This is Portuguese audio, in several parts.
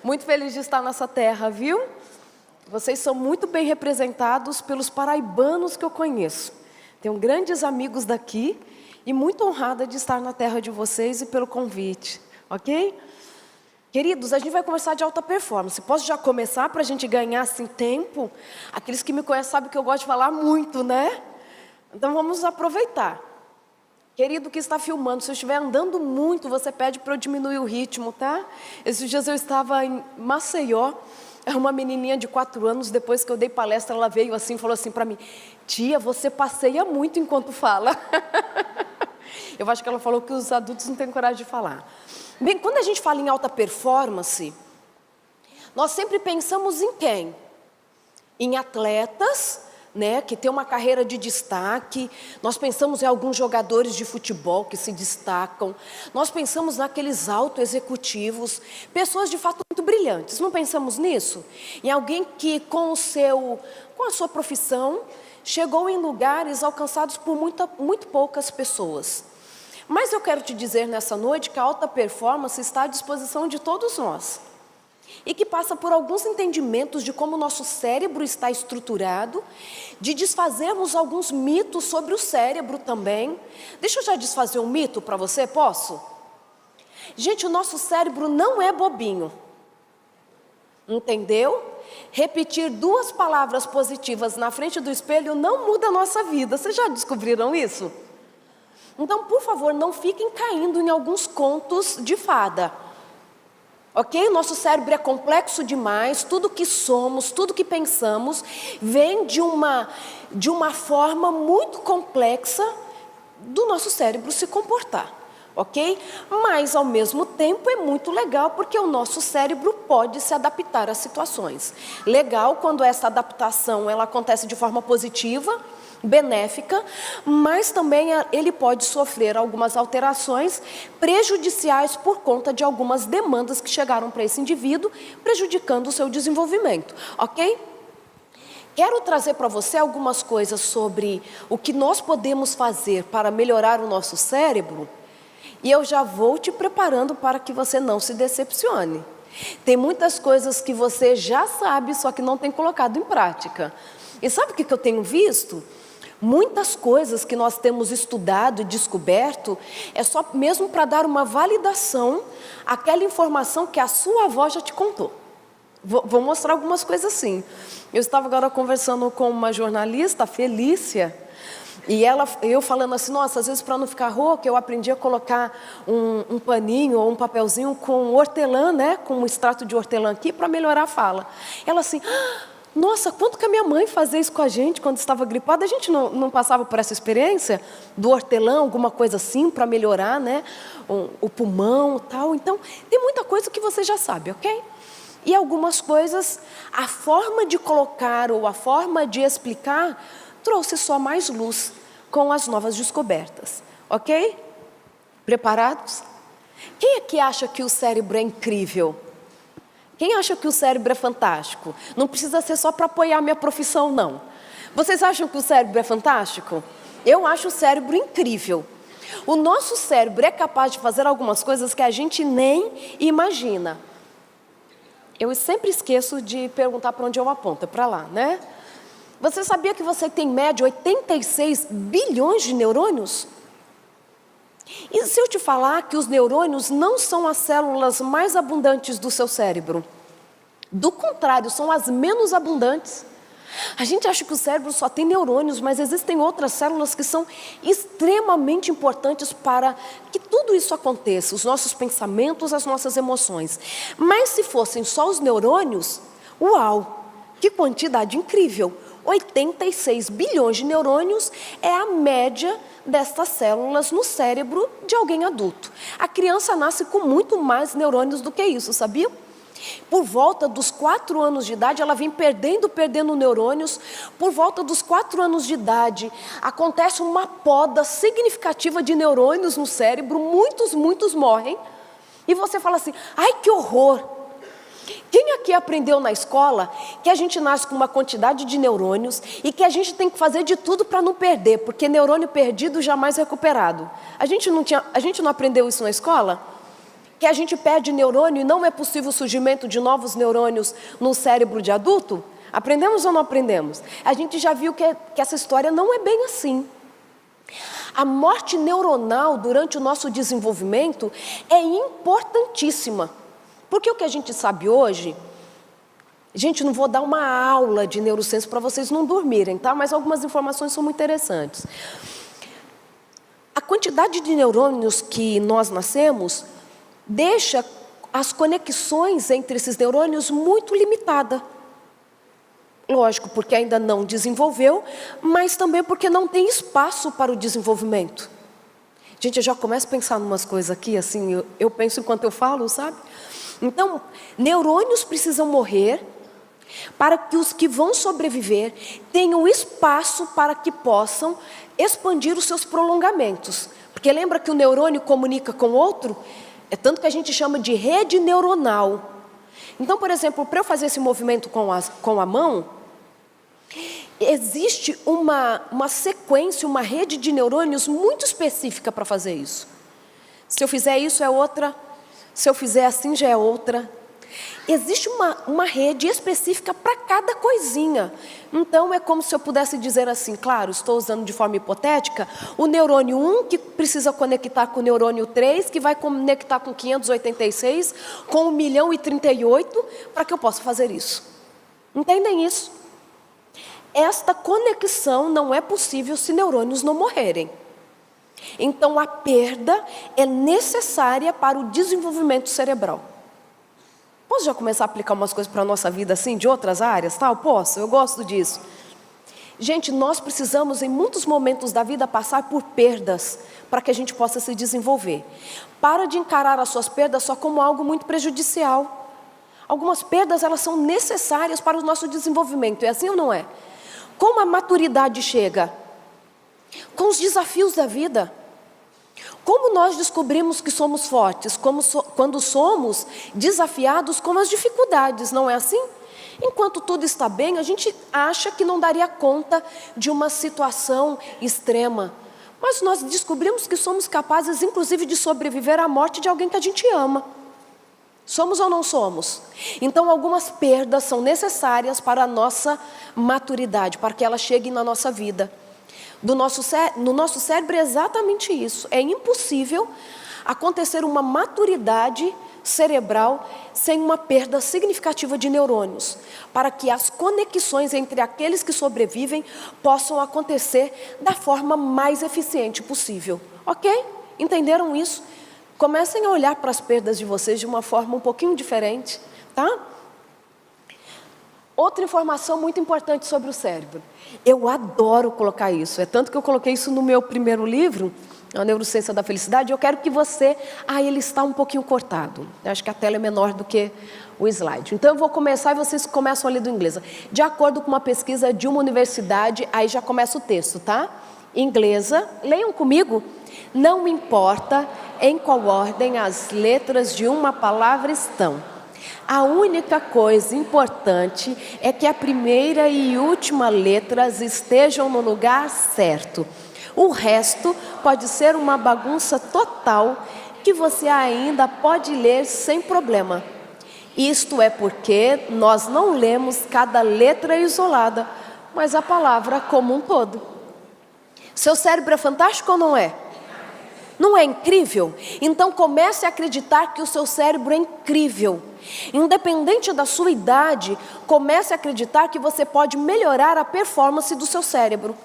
Muito feliz de estar nessa terra, viu? Vocês são muito bem representados pelos paraibanos que eu conheço. Tenho grandes amigos daqui e muito honrada de estar na terra de vocês e pelo convite, ok? Queridos, a gente vai conversar de alta performance. Posso já começar para a gente ganhar assim tempo? Aqueles que me conhecem sabem que eu gosto de falar muito, né? Então vamos aproveitar. Querido que está filmando, se eu estiver andando muito, você pede para eu diminuir o ritmo, tá? Esses dias eu estava em Maceió, uma menininha de 4 anos, depois que eu dei palestra, ela veio assim e falou assim para mim: tia, você passeia muito enquanto fala. Eu acho que ela falou que os adultos não têm coragem de falar. Bem, quando a gente fala em alta performance, nós sempre pensamos em quem? Em atletas, né, que tem uma carreira de destaque. Nós pensamos em alguns jogadores de futebol que se destacam. Nós pensamos naqueles altos executivos, pessoas de fato muito brilhantes. Não pensamos nisso? Em alguém que com a sua profissão chegou em lugares alcançados por muito poucas pessoas. Mas eu quero te dizer nessa noite que a alta performance está à disposição de todos nós. E que passa por alguns entendimentos de como o nosso cérebro está estruturado, de desfazermos alguns mitos sobre o cérebro também. Deixa eu já desfazer um mito para você, posso? Gente, o nosso cérebro não é bobinho. Entendeu? Repetir 2 palavras positivas na frente do espelho não muda a nossa vida. Vocês já descobriram isso? Então, por favor, não fiquem caindo em alguns contos de fada. Ok? Nosso cérebro é complexo demais, tudo que somos, tudo que pensamos, vem de uma forma muito complexa do nosso cérebro se comportar. Ok? Mas, ao mesmo tempo, é muito legal porque o nosso cérebro pode se adaptar às situações. Legal quando essa adaptação ela acontece de forma positiva, benéfica, mas também ele pode sofrer algumas alterações prejudiciais por conta de algumas demandas que chegaram para esse indivíduo, prejudicando o seu desenvolvimento, ok? Quero trazer para você algumas coisas sobre o que nós podemos fazer para melhorar o nosso cérebro, e eu já vou te preparando para que você não se decepcione. Tem muitas coisas que você já sabe, só que não tem colocado em prática. E sabe o que eu tenho visto? Muitas coisas que nós temos estudado e descoberto é só mesmo para dar uma validação àquela informação que a sua avó já te contou. Vou mostrar algumas coisas assim. Eu estava agora conversando com uma jornalista, a Felícia, e eu falando assim: nossa, às vezes para não ficar rouca, eu aprendi a colocar um paninho ou um papelzinho com hortelã, né, com um extrato de hortelã aqui para melhorar a fala. Ela assim: nossa, quanto que a minha mãe fazia isso com a gente quando estava gripada? A gente não passava por essa experiência do hortelã, alguma coisa assim, para melhorar, né, o pulmão e tal. Então, tem muita coisa que você já sabe, ok? E algumas coisas, a forma de colocar ou a forma de explicar trouxe só mais luz com as novas descobertas, ok? Preparados? Quem aqui acha que o cérebro é incrível? Quem acha que o cérebro é fantástico? Não precisa ser só para apoiar a minha profissão, não. Vocês acham que o cérebro é fantástico? Eu acho o cérebro incrível. O nosso cérebro é capaz de fazer algumas coisas que a gente nem imagina. Eu sempre esqueço de perguntar para onde eu aponto, para lá, né? Você sabia que você tem, em média, 86 bilhões de neurônios? E se eu te falar que os neurônios não são as células mais abundantes do seu cérebro? Do contrário, são as menos abundantes. A gente acha que o cérebro só tem neurônios, mas existem outras células que são extremamente importantes para que tudo isso aconteça, os nossos pensamentos, as nossas emoções. Mas se fossem só os neurônios, uau, que quantidade incrível! 86 bilhões de neurônios é a média destas células no cérebro de alguém adulto. A criança nasce com muito mais neurônios do que isso, sabia? Por volta dos 4 anos de idade, ela vem perdendo neurônios. Por volta dos 4 anos de idade, acontece uma poda significativa de neurônios no cérebro, muitos morrem. E você fala assim: ai, que horror! Quem aqui aprendeu na escola que a gente nasce com uma quantidade de neurônios e que a gente tem que fazer de tudo para não perder, porque neurônio perdido jamais recuperado? A gente não aprendeu isso na escola? que a gente perde neurônio e não é possível o surgimento de novos neurônios no cérebro de adulto? Aprendemos ou não aprendemos? A gente já viu que essa história não é bem assim. A morte neuronal durante o nosso desenvolvimento é importantíssima. Porque o que a gente sabe hoje, gente, não vou dar uma aula de neurociência para vocês não dormirem, tá? Mas algumas informações são muito interessantes. A quantidade de neurônios que nós nascemos deixa as conexões entre esses neurônios muito limitada. Lógico, porque ainda não desenvolveu, mas também porque não tem espaço para o desenvolvimento. Gente, eu já começo a pensar em umas coisas aqui, assim, eu penso enquanto eu falo, sabe? Então, neurônios precisam morrer para que os que vão sobreviver tenham espaço para que possam expandir os seus prolongamentos. Porque lembra que o neurônio comunica com outro? É tanto que a gente chama de rede neuronal. Então, por exemplo, para eu fazer esse movimento com a mão, existe uma sequência, uma rede de neurônios muito específica para fazer isso. Se eu fizer isso é outra, se eu fizer assim já é outra. Existe uma rede específica para cada coisinha. Então é como se eu pudesse dizer assim, claro, estou usando de forma hipotética, o neurônio 1 que precisa conectar com o neurônio 3, que vai conectar com 586, com 1.038, para que eu possa fazer isso. Entendem isso? Esta conexão não é possível se neurônios não morrerem. Então a perda é necessária para o desenvolvimento cerebral. Posso já começar a aplicar umas coisas para a nossa vida assim, de outras áreas? Tal? Posso, eu gosto disso. Gente, nós precisamos em muitos momentos da vida passar por perdas para que a gente possa se desenvolver. Para de encarar as suas perdas só como algo muito prejudicial. Algumas perdas, elas são necessárias para o nosso desenvolvimento, é assim ou não é? Como a maturidade chega? Com os desafios da vida. Como nós descobrimos que somos fortes? Quando somos desafiados com as dificuldades, não é assim? Enquanto tudo está bem, a gente acha que não daria conta de uma situação extrema. Mas nós descobrimos que somos capazes, inclusive, de sobreviver à morte de alguém que a gente ama. Somos ou não somos? Então, algumas perdas são necessárias para a nossa maturidade, para que ela chegue na nossa vida. No nosso cérebro é exatamente isso. É impossível acontecer uma maturidade cerebral sem uma perda significativa de neurônios, para que as conexões entre aqueles que sobrevivem possam acontecer da forma mais eficiente possível. Ok? Entenderam isso? Comecem a olhar para as perdas de vocês de uma forma um pouquinho diferente, tá? Outra informação muito importante sobre o cérebro. Eu adoro colocar isso. É tanto que eu coloquei isso no meu primeiro livro, A Neurociência da Felicidade. Eu quero que você... ele está um pouquinho cortado. Eu acho que a tela é menor do que o slide. Então, eu vou começar e vocês começam a ler do inglês. De acordo com uma pesquisa de uma universidade, aí já começa o texto, tá? Inglesa. Leiam comigo. Não importa em qual ordem as letras de uma palavra estão. A única coisa importante é que a primeira e última letras estejam no lugar certo. O resto pode ser uma bagunça total que você ainda pode ler sem problema. Isto é porque nós não lemos cada letra isolada, mas a palavra como um todo. Seu cérebro é fantástico ou não é? Não é incrível? Então comece a acreditar que o seu cérebro é incrível. Independente da sua idade, comece a acreditar que você pode melhorar a performance do seu cérebro.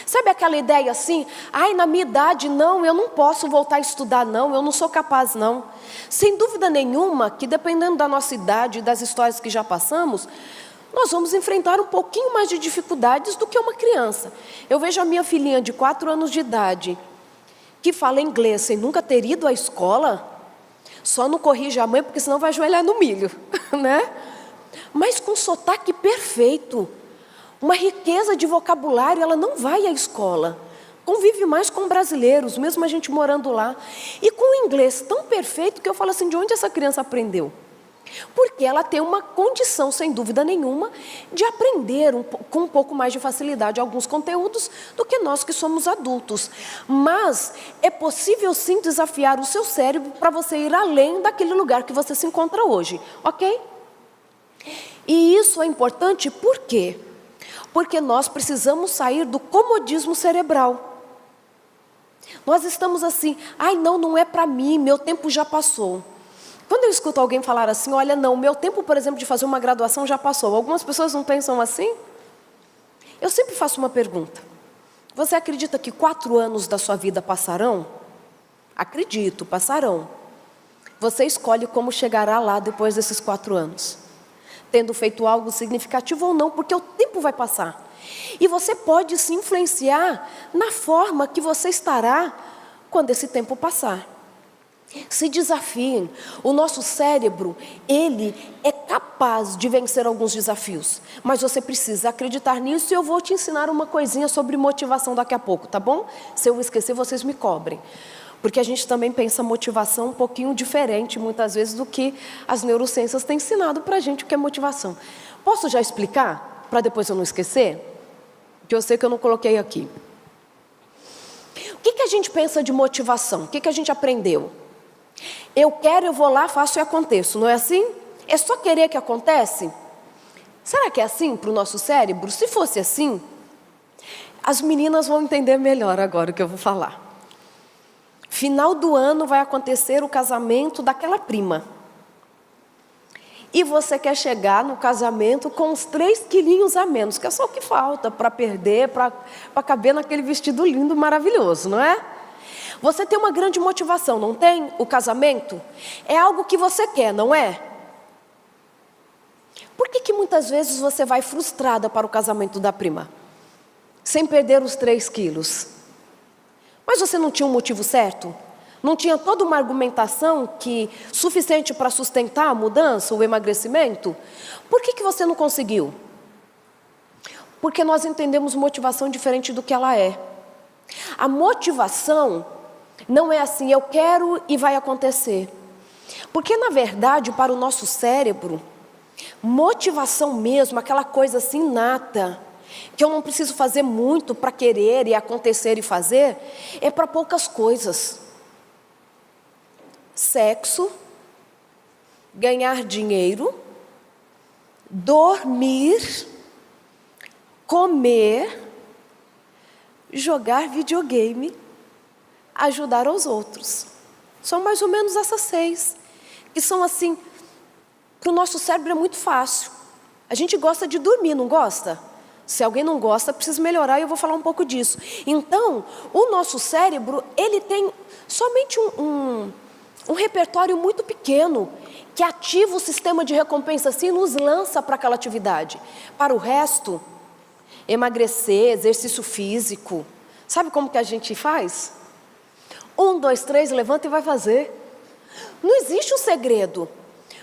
Sabe aquela ideia assim? Na minha idade não, eu não posso voltar a estudar não, eu não sou capaz não. Sem dúvida nenhuma que dependendo da nossa idade e das histórias que já passamos, nós vamos enfrentar um pouquinho mais de dificuldades do que uma criança. Eu vejo a minha filhinha de 4 anos de idade, que fala inglês sem nunca ter ido à escola, só não corrige a mãe porque senão vai ajoelhar no milho, né? Mas com sotaque perfeito, uma riqueza de vocabulário, ela não vai à escola, convive mais com brasileiros, mesmo a gente morando lá, e com o inglês tão perfeito que eu falo assim, de onde essa criança aprendeu? Porque ela tem uma condição, sem dúvida nenhuma, de aprender com um pouco mais de facilidade alguns conteúdos do que nós que somos adultos. Mas é possível sim desafiar o seu cérebro para você ir além daquele lugar que você se encontra hoje, ok? E isso é importante por quê? Porque nós precisamos sair do comodismo cerebral. Nós estamos assim, ai não é para mim, meu tempo já passou. Quando eu escuto alguém falar assim, olha não, meu tempo, por exemplo, de fazer uma graduação já passou. Algumas pessoas não pensam assim? Eu sempre faço uma pergunta. Você acredita que 4 anos da sua vida passarão? Acredito, passarão. Você escolhe como chegará lá depois desses 4 anos. Tendo feito algo significativo ou não, porque o tempo vai passar. E você pode se influenciar na forma que você estará quando esse tempo passar. Se desafiem. O nosso cérebro, ele é capaz de vencer alguns desafios. Mas você precisa acreditar nisso e eu vou te ensinar uma coisinha sobre motivação daqui a pouco, tá bom? Se eu esquecer, vocês me cobrem. Porque a gente também pensa motivação um pouquinho diferente, muitas vezes, do que as neurociências têm ensinado pra gente o que é motivação. Posso já explicar? Para depois eu não esquecer? Que eu sei que eu não coloquei aqui. O que a gente pensa de motivação? O que a gente aprendeu? Eu quero, eu vou lá, faço e aconteço, não é assim? É só querer que acontece? Será que é assim para o nosso cérebro? Se fosse assim, as meninas vão entender melhor agora o que eu vou falar. Final do ano vai acontecer o casamento daquela prima. E você quer chegar no casamento com uns 3 quilinhos a menos, que é só o que falta para perder, para caber naquele vestido lindo, maravilhoso, não é? Você tem uma grande motivação, não tem? O casamento é algo que você quer, não é? Por que muitas vezes você vai frustrada para o casamento da prima? Sem perder os 3 quilos. Mas você não tinha um motivo certo? Não tinha toda uma argumentação suficiente para sustentar a mudança, o emagrecimento? Por que você não conseguiu? Porque nós entendemos motivação diferente do que ela é. A motivação não é assim, eu quero e vai acontecer. Porque, na verdade, para o nosso cérebro, motivação mesmo, aquela coisa assim inata, que eu não preciso fazer muito para querer e acontecer e fazer, é para poucas coisas. Sexo, ganhar dinheiro, dormir, comer, jogar videogame, ajudar aos outros. São mais ou menos essas 6, que são assim, para o nosso cérebro é muito fácil. A gente gosta de dormir, não gosta? Se alguém não gosta, precisa melhorar e eu vou falar um pouco disso. Então, o nosso cérebro, ele tem somente um repertório muito pequeno, que ativa o sistema de recompensa assim e nos lança para aquela atividade. Para o resto, emagrecer, exercício físico, sabe como que a gente faz? 1, 2, 3, levanta e vai fazer. Não existe um segredo.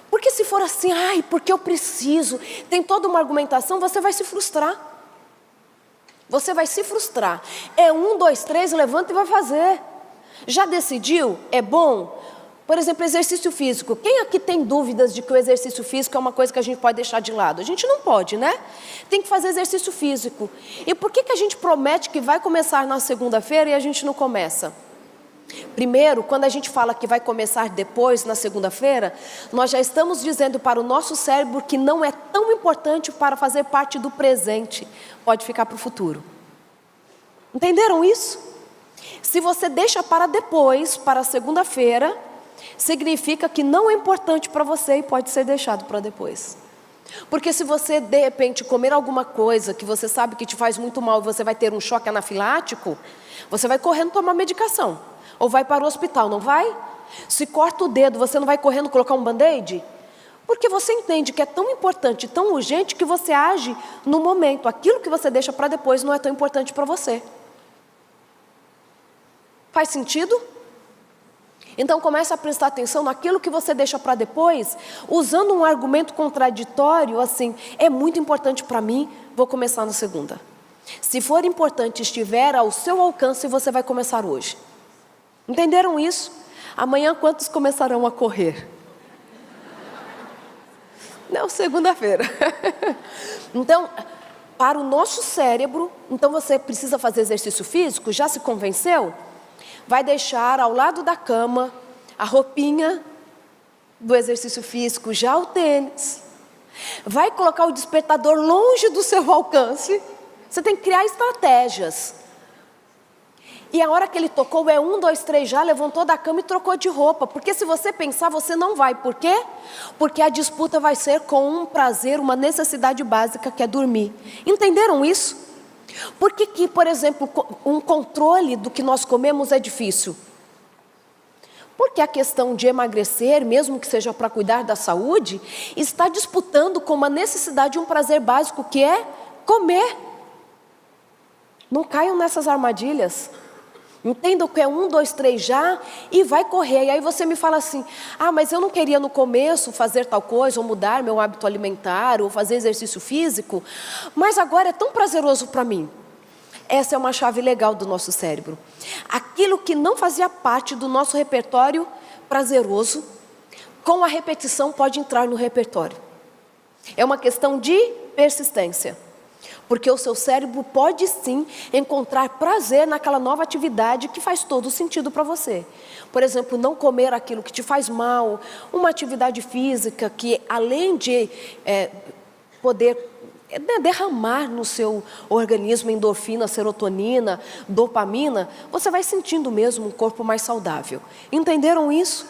Porque se for assim, ai, porque eu preciso, tem toda uma argumentação, você vai se frustrar. Você vai se frustrar. É 1, 2, 3, levanta e vai fazer. Já decidiu? É bom? Por exemplo, exercício físico. Quem aqui tem dúvidas de que o exercício físico é uma coisa que a gente pode deixar de lado? A gente não pode, né? Tem que fazer exercício físico. E por que a gente promete que vai começar na segunda-feira e a gente não começa? Primeiro, quando a gente fala que vai começar depois, na segunda-feira, nós já estamos dizendo para o nosso cérebro que não é tão importante para fazer parte do presente. Pode ficar para o futuro. Entenderam isso? Se você deixa para depois, para a segunda-feira, significa que não é importante para você e pode ser deixado para depois. Porque se você, de repente, comer alguma coisa que você sabe que te faz muito mal e você vai ter um choque anafilático, você vai correndo tomar medicação. Ou vai para o hospital, não vai? Se corta o dedo, você não vai correndo colocar um band-aid? Porque você entende que é tão importante, tão urgente, que você age no momento. Aquilo que você deixa para depois não é tão importante para você. Faz sentido? Então comece a prestar atenção naquilo que você deixa para depois, usando um argumento contraditório, assim, é muito importante para mim, vou começar na segunda. Se for importante, estiver ao seu alcance, você vai começar hoje. Entenderam isso? Amanhã quantos começarão a correr? Não, segunda-feira. Então, para o nosso cérebro, então você precisa fazer exercício físico, já se convenceu? Vai deixar ao lado da cama a roupinha do exercício físico, já o tênis. Vai colocar o despertador longe do seu alcance. Você tem que criar estratégias. E a hora que ele tocou, 1, 2, 3, já levantou da cama e trocou de roupa. Porque se você pensar, você não vai. Por quê? Porque a disputa vai ser com um prazer, uma necessidade básica que é dormir. Entenderam isso? Por que, por exemplo, um controle do que nós comemos é difícil? Porque a questão de emagrecer, mesmo que seja para cuidar da saúde, está disputando com uma necessidade e um prazer básico que é comer. Não caiam nessas armadilhas. Entendam que 1, 2, 3 já e vai correr. E aí você me fala assim, mas eu não queria no começo fazer tal coisa, ou mudar meu hábito alimentar, ou fazer exercício físico, mas agora é tão prazeroso para mim. Essa é uma chave legal do nosso cérebro. Aquilo que não fazia parte do nosso repertório prazeroso, com a repetição pode entrar no repertório. É uma questão de persistência. Porque o seu cérebro pode sim encontrar prazer naquela nova atividade que faz todo sentido para você. Por exemplo, não comer aquilo que te faz mal, uma atividade física que além de poder derramar no seu organismo endorfina, serotonina, dopamina, você vai sentindo mesmo um corpo mais saudável. Entenderam isso?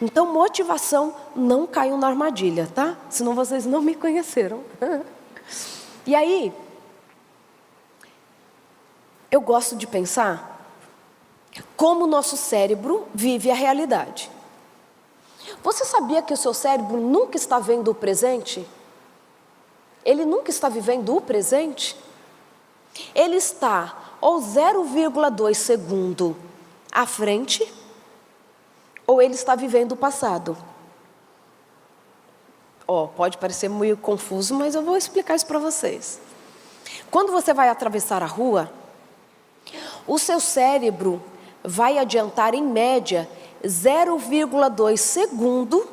Então, motivação, não caiam na armadilha, tá? Senão vocês não me conheceram. E aí, eu gosto de pensar como o nosso cérebro vive a realidade. Você sabia que o seu cérebro nunca está vendo o presente? Ele nunca está vivendo o presente? Ele está ou 0,2 segundo à frente, ou ele está vivendo o passado. Pode parecer meio confuso, mas eu vou explicar isso para vocês. Quando você vai atravessar a rua, o seu cérebro vai adiantar, em média, 0,2 segundo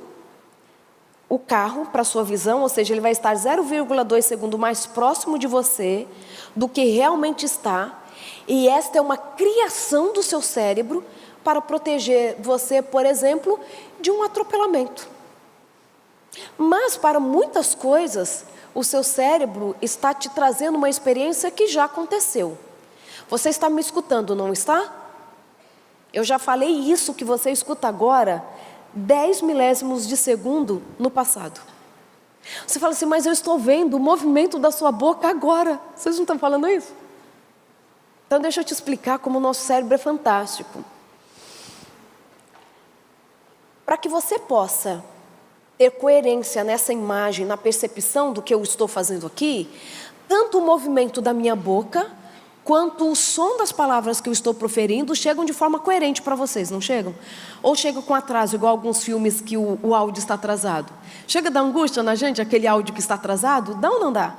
o carro para a sua visão, ou seja, ele vai estar 0,2 segundo mais próximo de você do que realmente está. E esta é uma criação do seu cérebro para proteger você, por exemplo, de um atropelamento. Mas para muitas coisas, o seu cérebro está te trazendo uma experiência que já aconteceu. Você está me escutando, não está? Eu já falei isso que você escuta agora, 10 milésimos de segundo no passado. Você fala assim, mas eu estou vendo o movimento da sua boca agora. Vocês não estão falando isso? Então deixa eu te explicar como o nosso cérebro é fantástico. Para que você possa ter coerência nessa imagem, na percepção do que eu estou fazendo aqui, tanto o movimento da minha boca, quanto o som das palavras que eu estou proferindo chegam de forma coerente para vocês, não chegam? Ou chegam com atraso, igual alguns filmes que o áudio está atrasado? Chega da angústia na gente, aquele áudio que está atrasado? Dá ou não dá?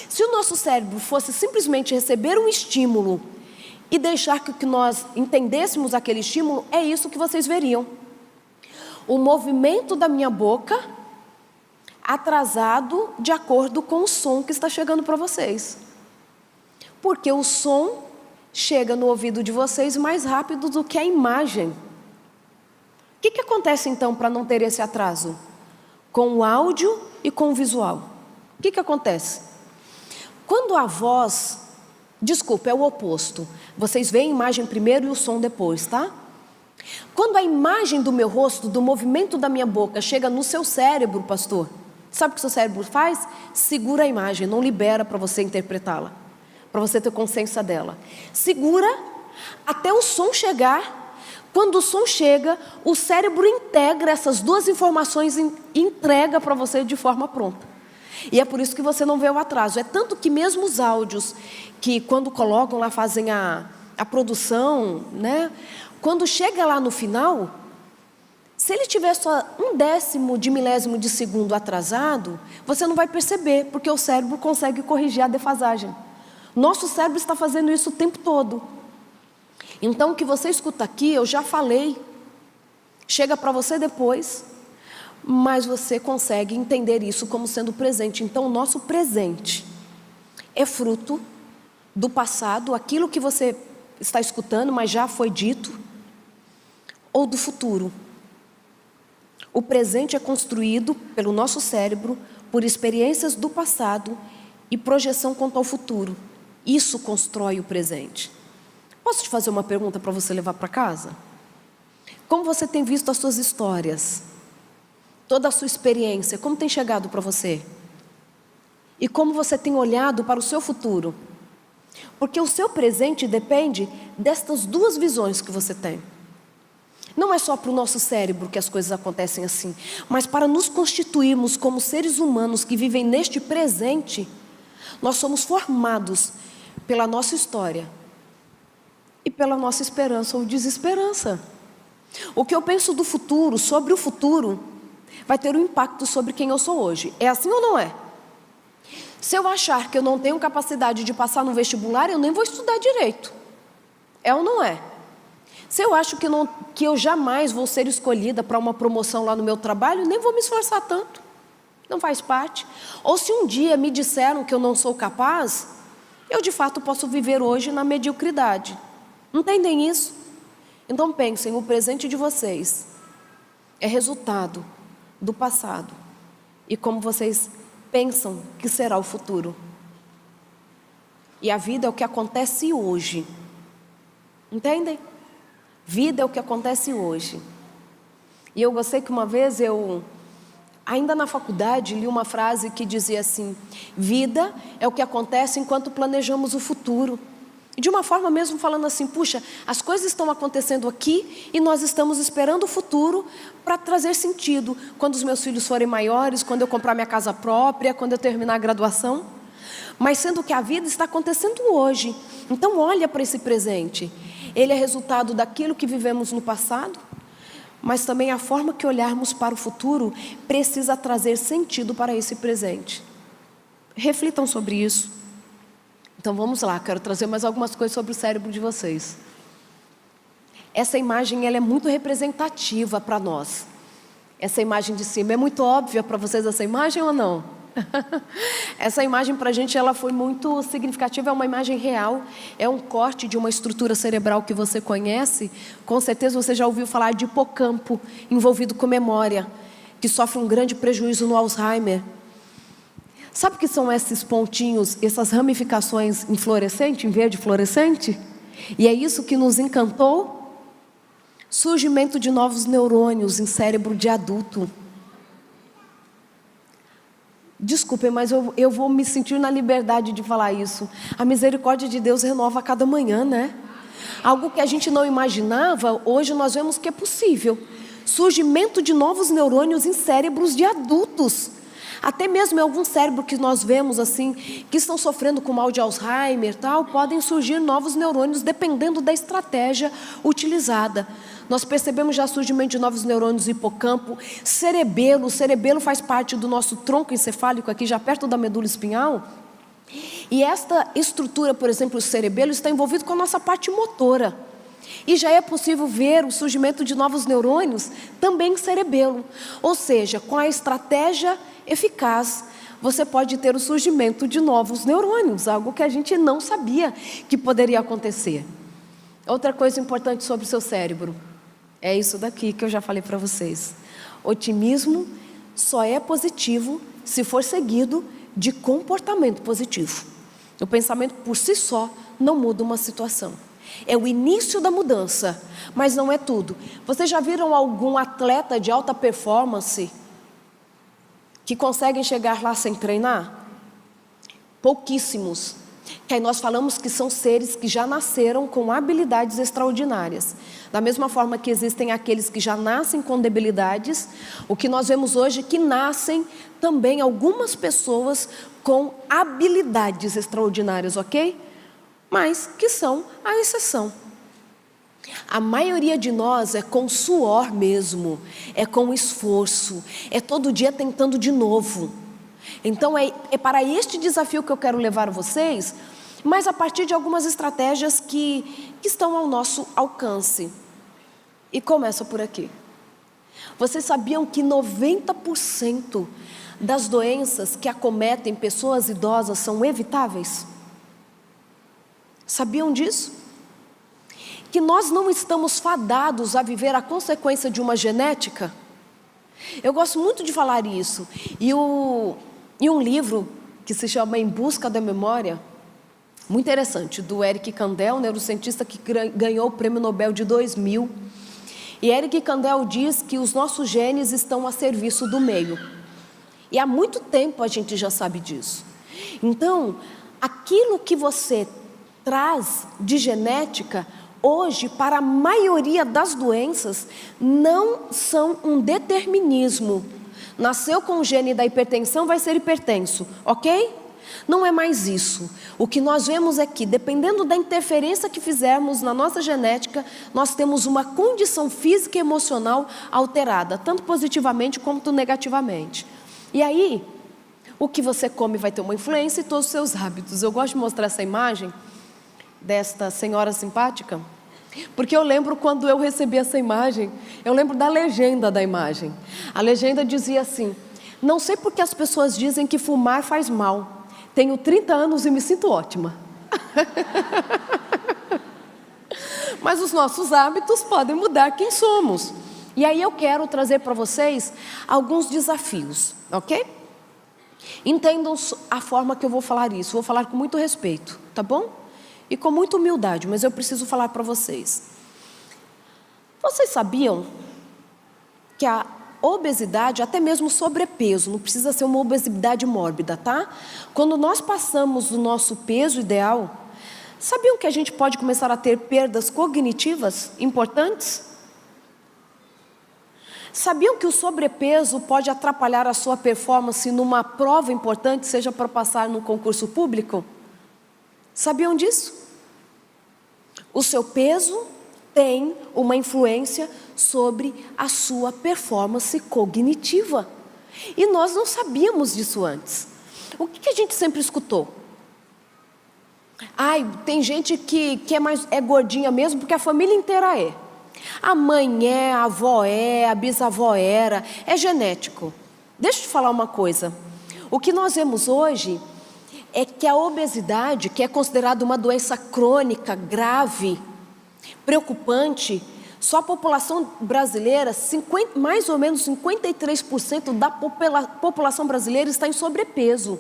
Se o nosso cérebro fosse simplesmente receber um estímulo e deixar que nós entendêssemos aquele estímulo, é isso que vocês veriam. O movimento da minha boca atrasado de acordo com o som que está chegando para vocês. Porque o som chega no ouvido de vocês mais rápido do que a imagem. O que acontece então para não ter esse atraso? Com o áudio e com o visual. O que acontece? Quando a voz, é o oposto. Vocês veem a imagem primeiro e o som depois, tá? Quando a imagem do meu rosto, do movimento da minha boca chega no seu cérebro, pastor, sabe o que o seu cérebro faz? Segura a imagem, não libera para você interpretá-la, para você ter consciência dela. Segura até o som chegar. Quando o som chega, o cérebro integra essas duas informações e entrega para você de forma pronta. E é por isso que você não vê o atraso. É tanto que mesmo os áudios que quando colocam lá, fazem a produção, né? Quando chega lá no final, se ele tiver só 1/10 de milésimo de segundo atrasado, você não vai perceber, porque o cérebro consegue corrigir a defasagem. Nosso cérebro está fazendo isso o tempo todo. Então, o que você escuta aqui, eu já falei, chega para você depois, mais você consegue entender isso como sendo presente. Então, o nosso presente é fruto do passado, aquilo que você está escutando, mas já foi dito, ou do futuro. O presente é construído pelo nosso cérebro, por experiências do passado e projeção quanto ao futuro. Isso constrói o presente. Posso te fazer uma pergunta para você levar para casa? Como você tem visto as suas histórias? Toda a sua experiência, como tem chegado para você? E como você tem olhado para o seu futuro? Porque o seu presente depende destas duas visões que você tem. Não é só para o nosso cérebro que as coisas acontecem assim, mas para nos constituirmos como seres humanos que vivem neste presente, nós somos formados pela nossa história e pela nossa esperança ou desesperança. O que eu penso do futuro, sobre o futuro, vai ter um impacto sobre quem eu sou hoje. É assim ou não é? Se eu achar que eu não tenho capacidade de passar no vestibular, eu nem vou estudar direito. É ou não é? Se eu acho que eu jamais vou ser escolhida para uma promoção lá no meu trabalho, nem vou me esforçar tanto. Não faz parte. Ou se um dia me disseram que eu não sou capaz, eu de fato posso viver hoje na mediocridade. Entendem isso? Então pensem, o presente de vocês é resultado do passado e como vocês pensam que será o futuro. E a vida é o que acontece hoje. Entendem? Vida é o que acontece hoje. E eu gostei que uma vez ainda na faculdade, li uma frase que dizia assim: vida é o que acontece enquanto planejamos o futuro. E de uma forma mesmo falando assim, puxa, as coisas estão acontecendo aqui e nós estamos esperando o futuro para trazer sentido. Quando os meus filhos forem maiores, quando eu comprar minha casa própria, quando eu terminar a graduação. Mas sendo que a vida está acontecendo hoje. Então olha para esse presente. Ele é resultado daquilo que vivemos no passado, mas também a forma que olharmos para o futuro precisa trazer sentido para esse presente. Reflitam sobre isso. Então vamos lá, quero trazer mais algumas coisas sobre o cérebro de vocês. Essa imagem ela é muito representativa para nós. Essa imagem de cima é muito óbvia para vocês, essa imagem ou não? Essa imagem para a gente ela foi muito significativa, é uma imagem real, é um corte de uma estrutura cerebral que você conhece. Com certeza você já ouviu falar de hipocampo, envolvido com memória, que sofre um grande prejuízo no Alzheimer. Sabe o que são esses pontinhos, essas ramificações em fluorescente, em verde fluorescente? E é isso que nos encantou? Surgimento de novos neurônios em cérebro de adulto. Desculpem, mas eu vou me sentir na liberdade de falar isso. A misericórdia de Deus renova a cada manhã, né? Algo que a gente não imaginava, hoje nós vemos que é possível. Surgimento de novos neurônios em cérebros de adultos. Até mesmo em algum cérebro que nós vemos assim, que estão sofrendo com mal de Alzheimer, tal, podem surgir novos neurônios dependendo da estratégia utilizada. Nós percebemos já surgimento de novos neurônios no hipocampo, cerebelo. O cerebelo faz parte do nosso tronco encefálico aqui, já perto da medula espinhal. E esta estrutura, por exemplo, o cerebelo, está envolvido com a nossa parte motora. E já é possível ver o surgimento de novos neurônios também em cerebelo. Ou seja, com a estratégia eficaz, você pode ter o surgimento de novos neurônios, algo que a gente não sabia que poderia acontecer. Outra coisa importante sobre o seu cérebro, é isso daqui que eu já falei para vocês. Otimismo só é positivo se for seguido de comportamento positivo. O pensamento por si só não muda uma situação. É o início da mudança, mas não é tudo. Vocês já viram algum atleta de alta performance que conseguem chegar lá sem treinar? Pouquíssimos. Que aí nós falamos que são seres que já nasceram com habilidades extraordinárias. Da mesma forma que existem aqueles que já nascem com debilidades, o que nós vemos hoje é que nascem também algumas pessoas com habilidades extraordinárias, ok? Mas que são a exceção. A maioria de nós é com suor mesmo, é com esforço, é todo dia tentando de novo. Então é para este desafio que eu quero levar vocês, mas a partir de algumas estratégias que estão ao nosso alcance. E começa por aqui. Vocês sabiam que 90% das doenças que acometem pessoas idosas são evitáveis? Sabiam disso? Que nós não estamos fadados a viver a consequência de uma genética? Eu gosto muito de falar isso. E um livro que se chama Em Busca da Memória, muito interessante, do Eric Kandel, neurocientista que ganhou o Prêmio Nobel de 2000. E Eric Kandel diz que os nossos genes estão a serviço do meio. E há muito tempo a gente já sabe disso. Então, aquilo que você traz de genética, hoje, para a maioria das doenças, não são um determinismo. Nasceu com o gene da hipertensão, vai ser hipertenso, ok? Não é mais isso. O que nós vemos é que, dependendo da interferência que fizermos na nossa genética, nós temos uma condição física e emocional alterada, tanto positivamente quanto negativamente. E aí, o que você come vai ter uma influência em todos os seus hábitos. Eu gosto de mostrar essa imagem desta senhora simpática, porque eu lembro quando eu recebi essa imagem, eu lembro da legenda da imagem. A legenda dizia assim: não sei porque as pessoas dizem que fumar faz mal. Tenho 30 anos e me sinto ótima. Mas os nossos hábitos podem mudar quem somos. E aí eu quero trazer para vocês alguns desafios, ok? Entendam a forma que eu vou falar isso. Vou falar com muito respeito, tá bom? E com muita humildade, mas eu preciso falar para vocês. Vocês sabiam que a obesidade, até mesmo sobrepeso, não precisa ser uma obesidade mórbida, tá? Quando nós passamos do nosso peso ideal, sabiam que a gente pode começar a ter perdas cognitivas importantes? Sabiam que o sobrepeso pode atrapalhar a sua performance numa prova importante, seja para passar num concurso público? Sabiam disso? O seu peso tem uma influência sobre a sua performance cognitiva. E nós não sabíamos disso antes. O que a gente sempre escutou? Ai, tem gente que é gordinha mesmo porque a família inteira é. A mãe é, a avó é, a bisavó era, é genético. Deixa eu te falar uma coisa. O que nós vemos hoje é que a obesidade, que é considerada uma doença crônica, grave, preocupante, só a população brasileira, mais ou menos 53% da população brasileira está em sobrepeso.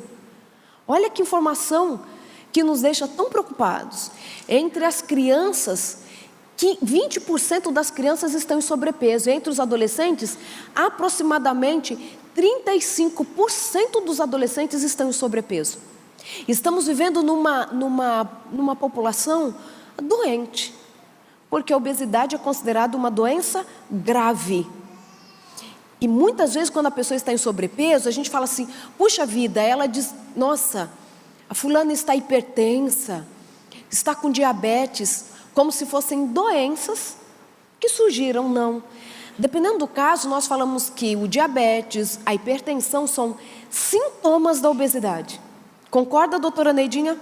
Olha que informação que nos deixa tão preocupados. Entre as crianças, 20% das crianças estão em sobrepeso. Entre os adolescentes, aproximadamente 35% dos adolescentes estão em sobrepeso. Estamos vivendo numa população doente, porque a obesidade é considerada uma doença grave. E muitas vezes, quando a pessoa está em sobrepeso, a gente fala assim: puxa vida, ela diz, nossa, a fulana está hipertensa, está com diabetes, como se fossem doenças que surgiram. Não. Dependendo do caso, nós falamos que o diabetes, a hipertensão são sintomas da obesidade. Concorda, doutora Neidinha?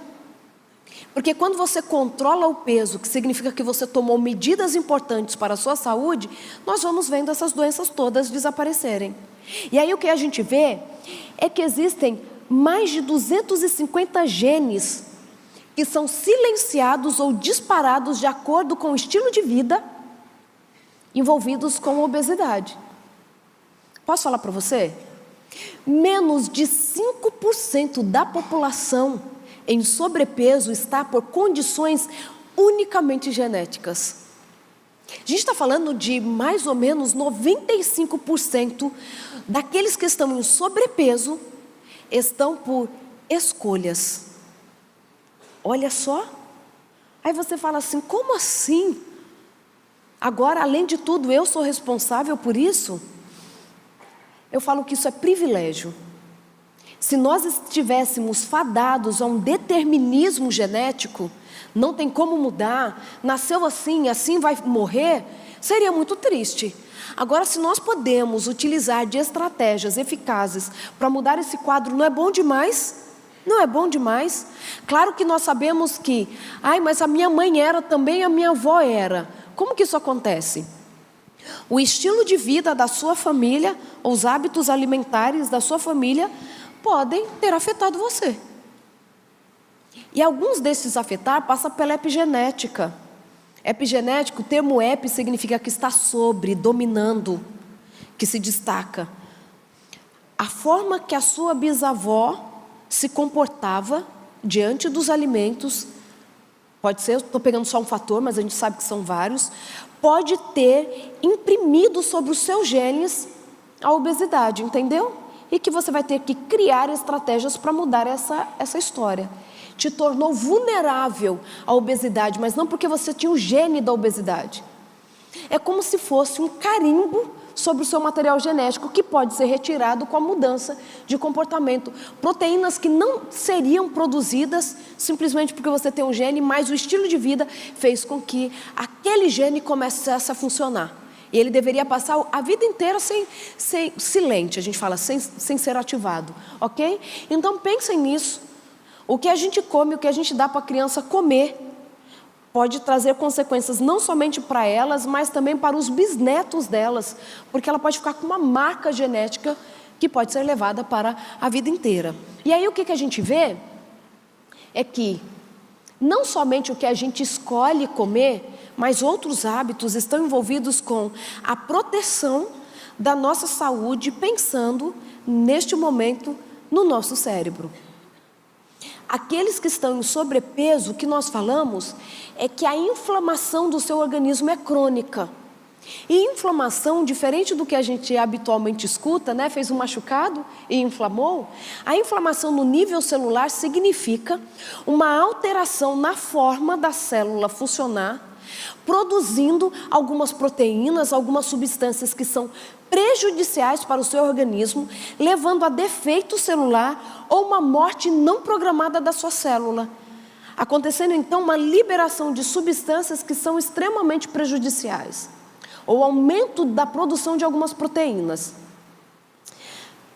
Porque quando você controla o peso, que significa que você tomou medidas importantes para a sua saúde, nós vamos vendo essas doenças todas desaparecerem. E aí o que a gente vê é que existem mais de 250 genes que são silenciados ou disparados de acordo com o estilo de vida envolvidos com obesidade. Posso falar para você? Menos de 5% da população em sobrepeso está por condições unicamente genéticas. A gente está falando de mais ou menos 95% daqueles que estão em sobrepeso estão por escolhas. Olha só. Aí você fala assim: como assim? Agora, além de tudo, eu sou responsável por isso? Eu falo que isso é privilégio. Se nós estivéssemos fadados a um determinismo genético, não tem como mudar, nasceu assim, assim vai morrer, seria muito triste. Agora, se nós podemos utilizar de estratégias eficazes para mudar esse quadro, não é bom demais? Não é bom demais? Claro que nós sabemos que, mas a minha mãe era também, a minha avó era. Como que isso acontece? O estilo de vida da sua família, os hábitos alimentares da sua família podem ter afetado você. E alguns desses afetar passam pela epigenética. Epigenético, o termo epi significa que está sobre, dominando, que se destaca. A forma que a sua bisavó se comportava diante dos alimentos, pode ser, eu estou pegando só um fator, mas a gente sabe que são vários, pode ter imprimido sobre os seus genes a obesidade, entendeu? E que você vai ter que criar estratégias para mudar essa história. Te tornou vulnerável à obesidade, mas não porque você tinha o gene da obesidade. É como se fosse um carimbo sobre o seu material genético que pode ser retirado com a mudança de comportamento. Proteínas que não seriam produzidas simplesmente porque você tem um gene, mas o estilo de vida fez com que aquele gene começasse a funcionar. E ele deveria passar a vida inteira sem silente, a gente fala, sem ser ativado, ok? Então pensem nisso. O que a gente come, o que a gente dá para a criança comer, pode trazer consequências não somente para elas, mas também para os bisnetos delas, porque ela pode ficar com uma marca genética que pode ser levada para a vida inteira. E aí o que a gente vê é que não somente o que a gente escolhe comer, mas outros hábitos estão envolvidos com a proteção da nossa saúde, pensando neste momento no nosso cérebro. Aqueles que estão em sobrepeso, o que nós falamos é que a inflamação do seu organismo é crônica. E inflamação, diferente do que a gente habitualmente escuta, né? Fez um machucado e inflamou. A inflamação no nível celular significa uma alteração na forma da célula funcionar, produzindo algumas proteínas, algumas substâncias que são prejudiciais para o seu organismo, levando a defeito celular ou uma morte não programada da sua célula. Acontecendo então uma liberação de substâncias que são extremamente prejudiciais, ou aumento da produção de algumas proteínas.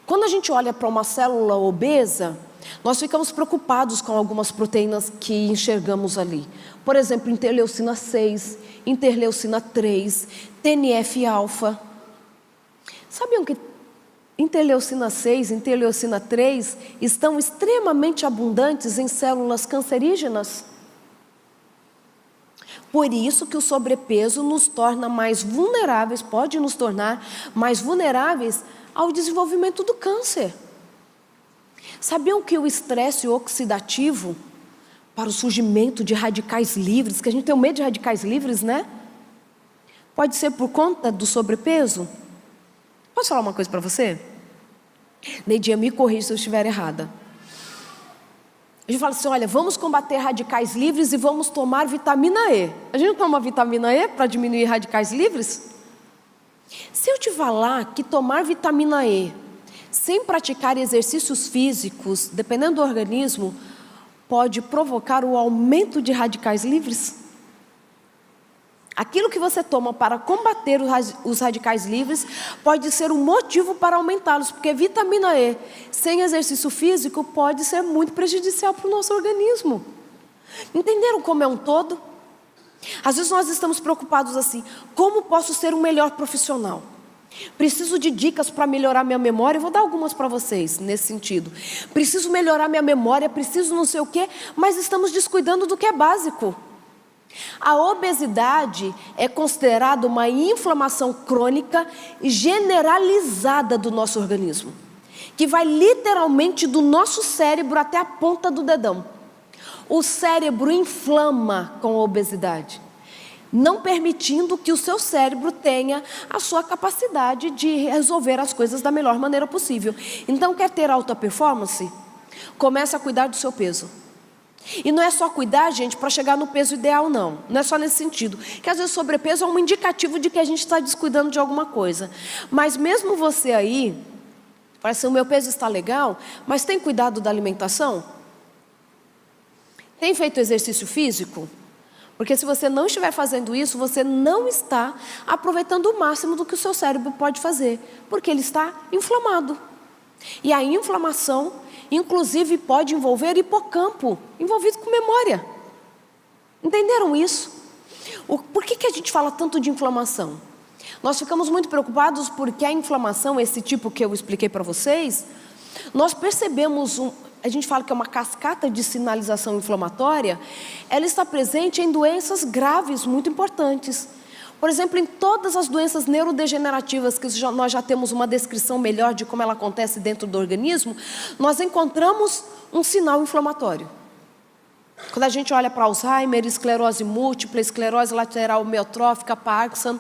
Quando a gente olha para uma célula obesa, nós ficamos preocupados com algumas proteínas que enxergamos ali. Por exemplo, interleucina 6, interleucina 3, TNF-alfa. Sabiam que interleucina 6 e interleucina 3 estão extremamente abundantes em células cancerígenas? Por isso que o sobrepeso nos torna mais vulneráveis, pode nos tornar mais vulneráveis ao desenvolvimento do câncer. Sabiam que o estresse oxidativo para o surgimento de radicais livres, que a gente tem medo de radicais livres, né? Pode ser por conta do sobrepeso? Posso falar uma coisa para você? Neidinha, me corrija se eu estiver errada. A gente fala assim, olha, vamos combater radicais livres e vamos tomar vitamina E. A gente não toma vitamina E para diminuir radicais livres? Se eu te falar que tomar vitamina E sem praticar exercícios físicos, dependendo do organismo, pode provocar o aumento de radicais livres? Aquilo que você toma para combater os radicais livres pode ser um motivo para aumentá-los, porque vitamina E sem exercício físico pode ser muito prejudicial para o nosso organismo. Entenderam como é um todo? Às vezes nós estamos preocupados assim, como posso ser um melhor profissional? Preciso de dicas para melhorar minha memória, eu vou dar algumas para vocês nesse sentido. Preciso melhorar minha memória, preciso não sei o quê, mas estamos descuidando do que é básico. A obesidade é considerada uma inflamação crônica generalizada do nosso organismo, que vai literalmente do nosso cérebro até a ponta do dedão. O cérebro inflama com a obesidade, não permitindo que o seu cérebro tenha a sua capacidade de resolver as coisas da melhor maneira possível. Então, quer ter alta performance? Comece a cuidar do seu peso. E não é só cuidar, gente, para chegar no peso ideal, não. Não é só nesse sentido. Que às vezes sobrepeso é um indicativo de que a gente está descuidando de alguma coisa. Mas mesmo você aí, parece que o meu peso está legal, mas tem cuidado da alimentação? Tem feito exercício físico? Porque se você não estiver fazendo isso, você não está aproveitando o máximo do que o seu cérebro pode fazer. Porque ele está inflamado. E a inflamação, inclusive, pode envolver hipocampo, envolvido com memória. Entenderam isso? Por que a gente fala tanto de inflamação? Nós ficamos muito preocupados porque a inflamação, esse tipo que eu expliquei para vocês, nós percebemos, a gente fala que é uma cascata de sinalização inflamatória, ela está presente em doenças graves, muito importantes. Por exemplo, em todas as doenças neurodegenerativas, que nós já temos uma descrição melhor de como ela acontece dentro do organismo, nós encontramos um sinal inflamatório. Quando a gente olha para Alzheimer, esclerose múltipla, esclerose lateral amiotrófica, Parkinson,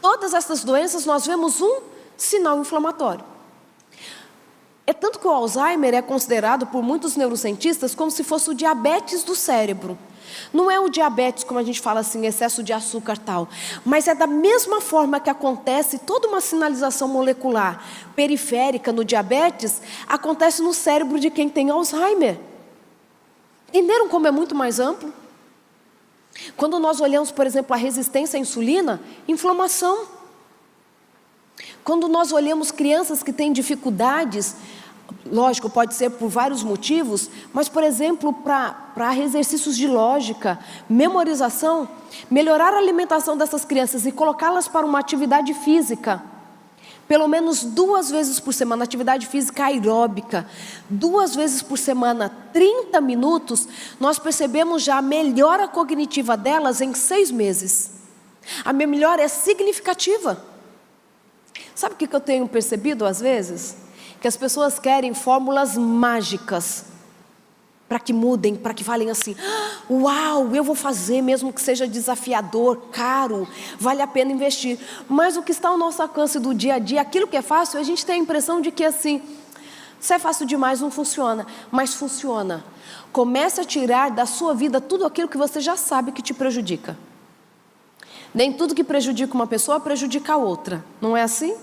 todas essas doenças nós vemos um sinal inflamatório. É tanto que o Alzheimer é considerado por muitos neurocientistas como se fosse o diabetes do cérebro. Não é o diabetes, como a gente fala assim, excesso de açúcar tal, mas é da mesma forma que acontece toda uma sinalização molecular periférica no diabetes, acontece no cérebro de quem tem Alzheimer. Entenderam como é muito mais amplo? Quando nós olhamos, por exemplo, a resistência à insulina, inflamação. Quando nós olhamos crianças que têm dificuldades, lógico, pode ser por vários motivos, mas, por exemplo, para exercícios de lógica, memorização, melhorar a alimentação dessas crianças e colocá-las para uma atividade física, pelo menos 2 vezes por semana, atividade física aeróbica, 2 vezes por semana, 30 minutos, nós percebemos já a melhora cognitiva delas em 6 meses. A melhora é significativa. Sabe o que eu tenho percebido às vezes? Que as pessoas querem fórmulas mágicas para que mudem, para que falem assim: uau, eu vou fazer, mesmo que seja desafiador, caro, vale a pena investir. Mas o que está ao nosso alcance do dia a dia, aquilo que é fácil, a gente tem a impressão de que assim, se é fácil demais não funciona, mas funciona. Comece a tirar da sua vida tudo aquilo que você já sabe que te prejudica. Nem tudo que prejudica uma pessoa prejudica a outra, não é assim?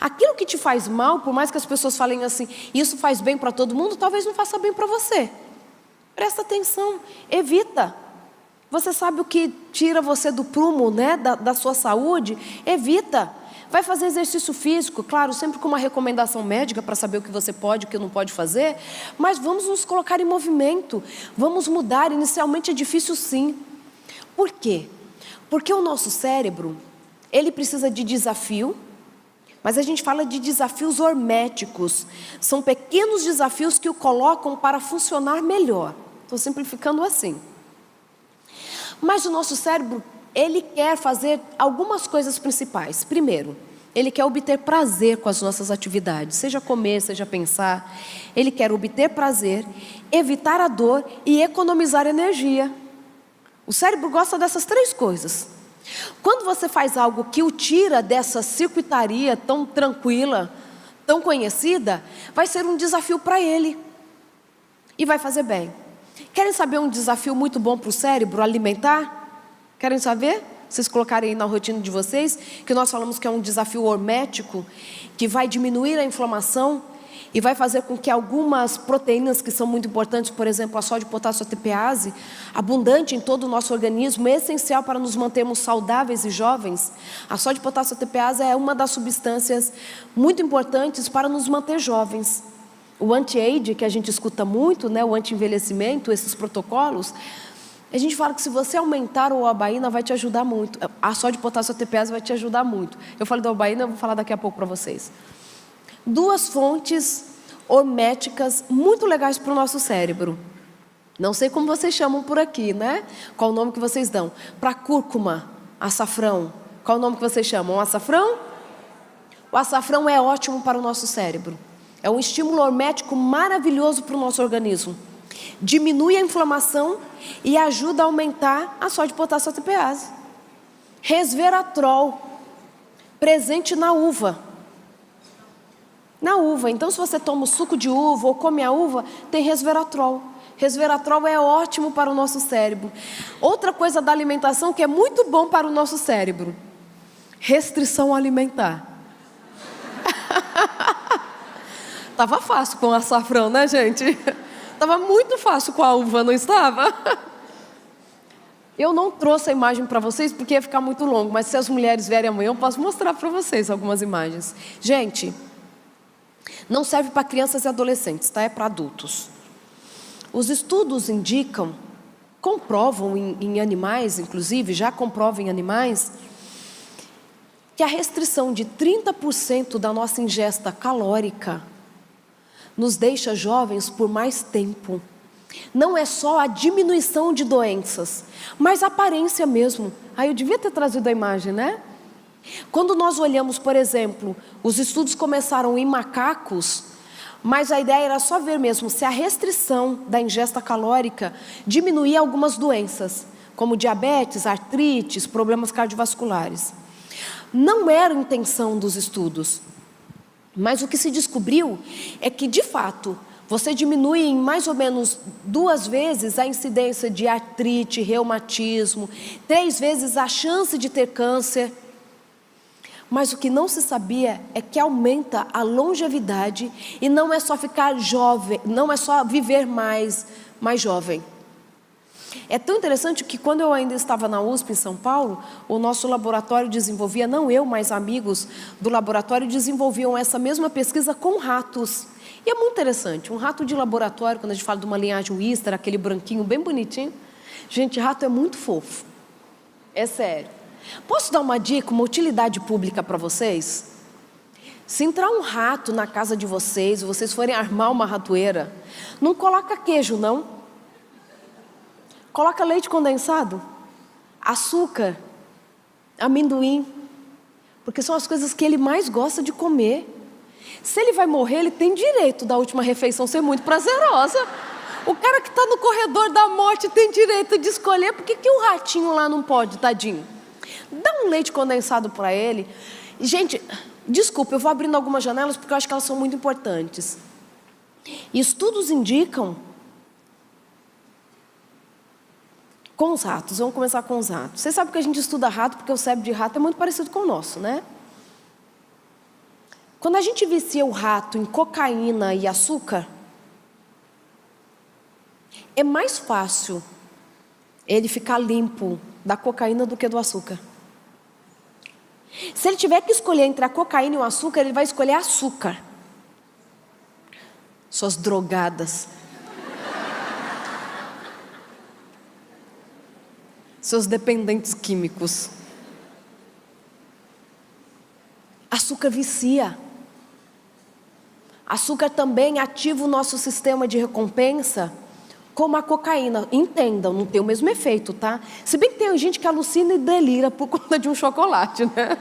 Aquilo que te faz mal, por mais que as pessoas falem assim, isso faz bem para todo mundo, talvez não faça bem para você. Presta atenção, evita. Você sabe o que tira você do prumo, né, da sua saúde? Evita. Vai fazer exercício físico, claro, sempre com uma recomendação médica para saber o que você pode e o que não pode fazer, mas vamos nos colocar em movimento, vamos mudar. Inicialmente é difícil sim. Por quê? Porque o nosso cérebro, ele precisa de desafio, mas a gente fala de desafios horméticos. São pequenos desafios que o colocam para funcionar melhor. Estou simplificando assim. Mas o nosso cérebro, ele quer fazer algumas coisas principais. Primeiro, ele quer obter prazer com as nossas atividades, seja comer, seja pensar. Ele quer obter prazer, evitar a dor e economizar energia. O cérebro gosta dessas 3 coisas. Quando você faz algo que o tira dessa circuitaria tão tranquila, tão conhecida, vai ser um desafio para ele. E vai fazer bem. Querem saber um desafio muito bom para o cérebro alimentar? Querem saber? Vocês colocarem aí na rotina de vocês, que nós falamos que é um desafio hormético, que vai diminuir a inflamação e vai fazer com que algumas proteínas que são muito importantes, por exemplo, a sódio, potássio, ATPase, abundante em todo o nosso organismo, é essencial para nos mantermos saudáveis e jovens. A sódio, potássio, ATPase é uma das substâncias muito importantes para nos manter jovens. O anti-age, que a gente escuta muito, né, o anti-envelhecimento, esses protocolos, a gente fala que se você aumentar o albaína vai te ajudar muito. A sódio, potássio, ATPase vai te ajudar muito. Eu falei da albaína, eu vou falar daqui a pouco para vocês. 2 fontes horméticas muito legais para o nosso cérebro. Não sei como vocês chamam por aqui, né? Qual o nome que vocês dão? Para cúrcuma, açafrão. Qual o nome que vocês chamam? Açafrão? O açafrão é ótimo para o nosso cérebro. É um estímulo hormético maravilhoso para o nosso organismo. Diminui a inflamação e ajuda a aumentar a sódio, potássio, ATPase. Resveratrol, presente na uva. Na uva, então se você toma o suco de uva ou come a uva, tem resveratrol. Resveratrol é ótimo para o nosso cérebro. Outra coisa da alimentação que é muito bom para o nosso cérebro: restrição alimentar. Tava fácil com o açafrão, né, gente? Tava muito fácil com a uva, não estava? Eu não trouxe a imagem para vocês porque ia ficar muito longo, mas se as mulheres vierem amanhã, eu posso mostrar para vocês algumas imagens. Gente, não serve para crianças e adolescentes, tá? É para adultos. Os estudos indicam, comprovam em animais, inclusive, já comprovam em animais, que a restrição de 30% da nossa ingesta calórica nos deixa jovens por mais tempo. Não é só a diminuição de doenças, mas a aparência mesmo. Eu devia ter trazido a imagem, né? Quando nós olhamos, por exemplo, os estudos começaram em macacos, mas a ideia era só ver mesmo se a restrição da ingesta calórica diminuía algumas doenças, como diabetes, artrite, problemas cardiovasculares. Não era a intenção dos estudos, mas o que se descobriu é que, de fato, você diminui em mais ou menos 2 vezes a incidência de artrite, reumatismo, 3 vezes a chance de ter câncer. Mas o que não se sabia é que aumenta a longevidade e não é só ficar jovem, não é só viver mais jovem. É tão interessante que quando eu ainda estava na USP em São Paulo, o nosso laboratório desenvolvia, não eu, mas amigos do laboratório desenvolviam essa mesma pesquisa com ratos. E é muito interessante, um rato de laboratório, quando a gente fala de uma linhagem Wistar, aquele branquinho bem bonitinho. Gente, rato é muito fofo, é sério. Posso dar uma dica, uma utilidade pública para vocês? Se entrar um rato na casa de vocês, e vocês forem armar uma ratoeira, não coloca queijo não. Coloca leite condensado, açúcar, amendoim, porque são as coisas que ele mais gosta de comer. Se ele vai morrer, ele tem direito da última refeição ser muito prazerosa. O cara que está no corredor da morte tem direito de escolher. Por que o ratinho lá não pode, tadinho? Dá um leite condensado para ele. Gente, desculpa, eu vou abrindo algumas janelas porque eu acho que elas são muito importantes. Estudos indicam, com os ratos, vamos começar com os ratos. Vocês sabem que a gente estuda rato porque o cérebro de rato é muito parecido com o nosso, né? Quando a gente vicia o rato em cocaína e açúcar, é mais fácil ele ficar limpo da cocaína do que do açúcar. Se ele tiver que escolher entre a cocaína e o açúcar, ele vai escolher açúcar. Suas drogadas. Seus dependentes químicos. Açúcar vicia. Açúcar também ativa o nosso sistema de recompensa, como a cocaína. Entendam, não tem o mesmo efeito, tá? Se bem que tem gente que alucina e delira por conta de um chocolate, né?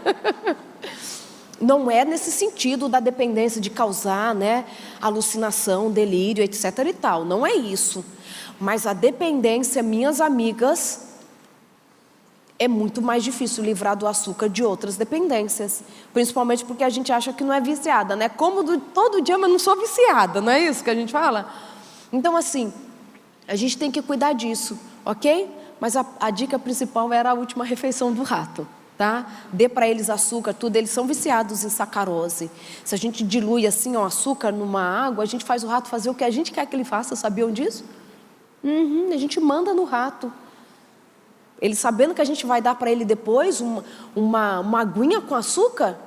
Não é nesse sentido da dependência de causar, né, alucinação, delírio, etc. e tal. Não é isso. Mas a dependência, minhas amigas, é muito mais difícil livrar do açúcar de outras dependências. Principalmente porque a gente acha que não é viciada, né? Como todo dia, mas não sou viciada, não é isso que a gente fala? Então, assim, a gente tem que cuidar disso, ok? Mas a dica principal era a última refeição do rato, tá? Dê para eles açúcar, tudo. Eles são viciados em sacarose. Se a gente dilui assim o açúcar numa água, a gente faz o rato fazer o que a gente quer que ele faça. Sabiam disso? A gente manda no rato. Ele sabendo que a gente vai dar para ele depois uma aguinha com açúcar.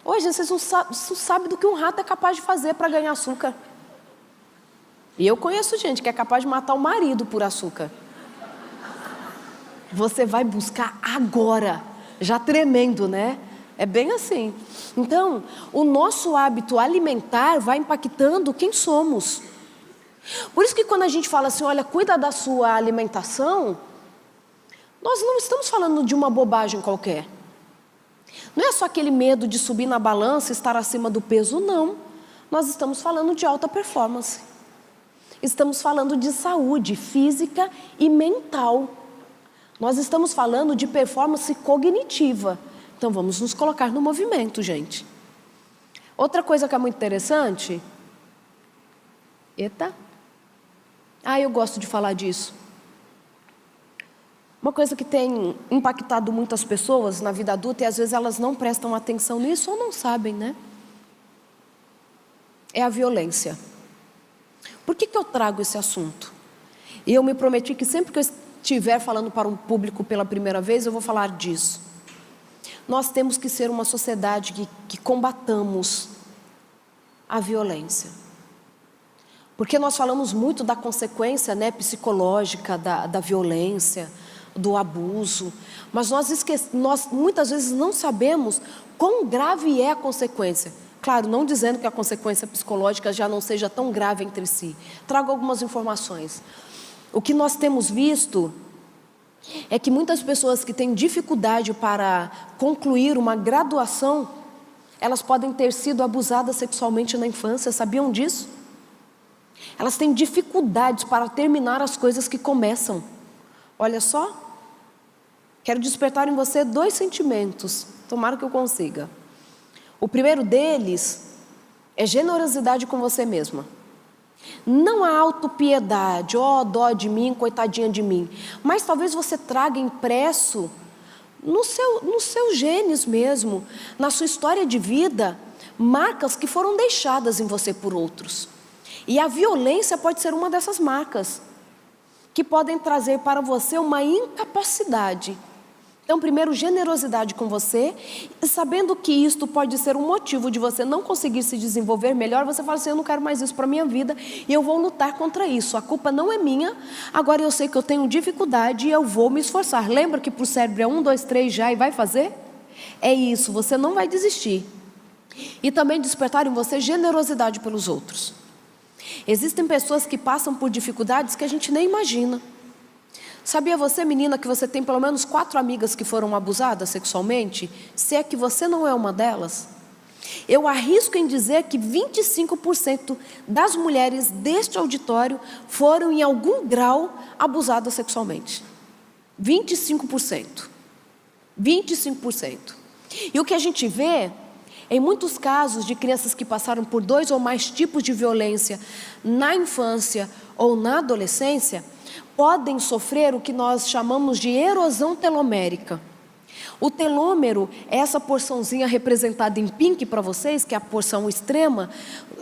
Hoje vocês não sabem do que um rato é capaz de fazer para ganhar açúcar. E eu conheço gente que é capaz de matar o marido por açúcar. Você vai buscar agora, já tremendo, né? É bem assim. Então, o nosso hábito alimentar vai impactando quem somos. Por isso que quando a gente fala assim, olha, cuida da sua alimentação, nós não estamos falando de uma bobagem qualquer. Não é só aquele medo de subir na balança e estar acima do peso, não. Nós estamos falando de alta performance. Estamos falando de saúde física e mental. Nós estamos falando de performance cognitiva. Então vamos nos colocar no movimento, gente. Outra coisa que é muito interessante. Eu gosto de falar disso. Uma coisa que tem impactado muitas pessoas na vida adulta e às vezes elas não prestam atenção nisso ou não sabem, né? É a violência. Por que eu trago esse assunto? E eu me prometi que sempre que eu estiver falando para um público pela primeira vez, eu vou falar disso. Nós temos que ser uma sociedade que combatamos a violência. Porque nós falamos muito da consequência, né, psicológica da violência, do abuso, mas nós muitas vezes não sabemos quão grave é a consequência. Claro, não dizendo que a consequência psicológica já não seja tão grave entre si. Trago algumas informações. O que nós temos visto é que muitas pessoas que têm dificuldade para concluir uma graduação, elas podem ter sido abusadas sexualmente na infância, sabiam disso? Elas têm dificuldades para terminar as coisas que começam. Olha só, quero despertar em você 2 sentimentos, tomara que eu consiga. O primeiro deles é generosidade com você mesma. Não há autopiedade, dó de mim, coitadinha de mim. Mas talvez você traga impresso no seu genes mesmo, na sua história de vida, marcas que foram deixadas em você por outros. E a violência pode ser uma dessas marcas, que podem trazer para você uma incapacidade. Então, primeiro, generosidade com você, e sabendo que isto pode ser um motivo de você não conseguir se desenvolver melhor, você fala assim, eu não quero mais isso para a minha vida, e eu vou lutar contra isso. A culpa não é minha, agora eu sei que eu tenho dificuldade e eu vou me esforçar. Lembra que para o cérebro é 1, 2, 3 já e vai fazer? É isso, você não vai desistir. E também despertar em você generosidade pelos outros. Existem pessoas que passam por dificuldades que a gente nem imagina. Sabia você, menina, que você tem pelo menos 4 amigas que foram abusadas sexualmente? Se é que você não é uma delas? Eu arrisco em dizer que 25% das mulheres deste auditório foram em algum grau abusadas sexualmente. 25%. 25%. E o que a gente vê, em muitos casos de crianças que passaram por 2 ou mais tipos de violência na infância ou na adolescência, podem sofrer o que nós chamamos de erosão telomérica. O telômero é essa porçãozinha representada em pink para vocês, que é a porção extrema,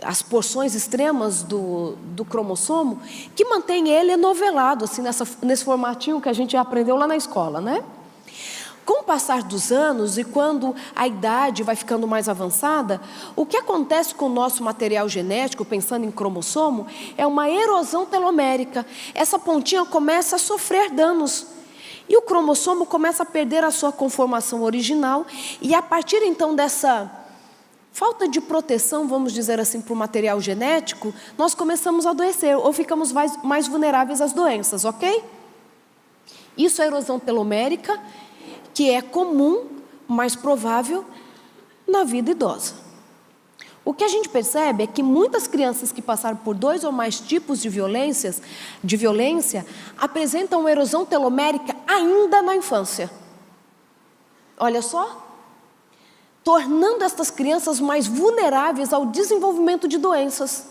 as porções extremas do cromossomo, que mantém ele enovelado, assim, nesse formatinho que a gente aprendeu lá na escola, né? Com o passar dos anos e quando a idade vai ficando mais avançada, o que acontece com o nosso material genético, pensando em cromossomo, é uma erosão telomérica. Essa pontinha começa a sofrer danos e o cromossomo começa a perder a sua conformação original e a partir então dessa falta de proteção, vamos dizer assim, para o material genético, nós começamos a adoecer ou ficamos mais vulneráveis às doenças, ok? Isso é erosão telomérica, que é comum, mais provável, na vida idosa. O que a gente percebe é que muitas crianças que passaram por 2 ou mais tipos de violência apresentam erosão telomérica ainda na infância. Olha só, tornando estas crianças mais vulneráveis ao desenvolvimento de doenças.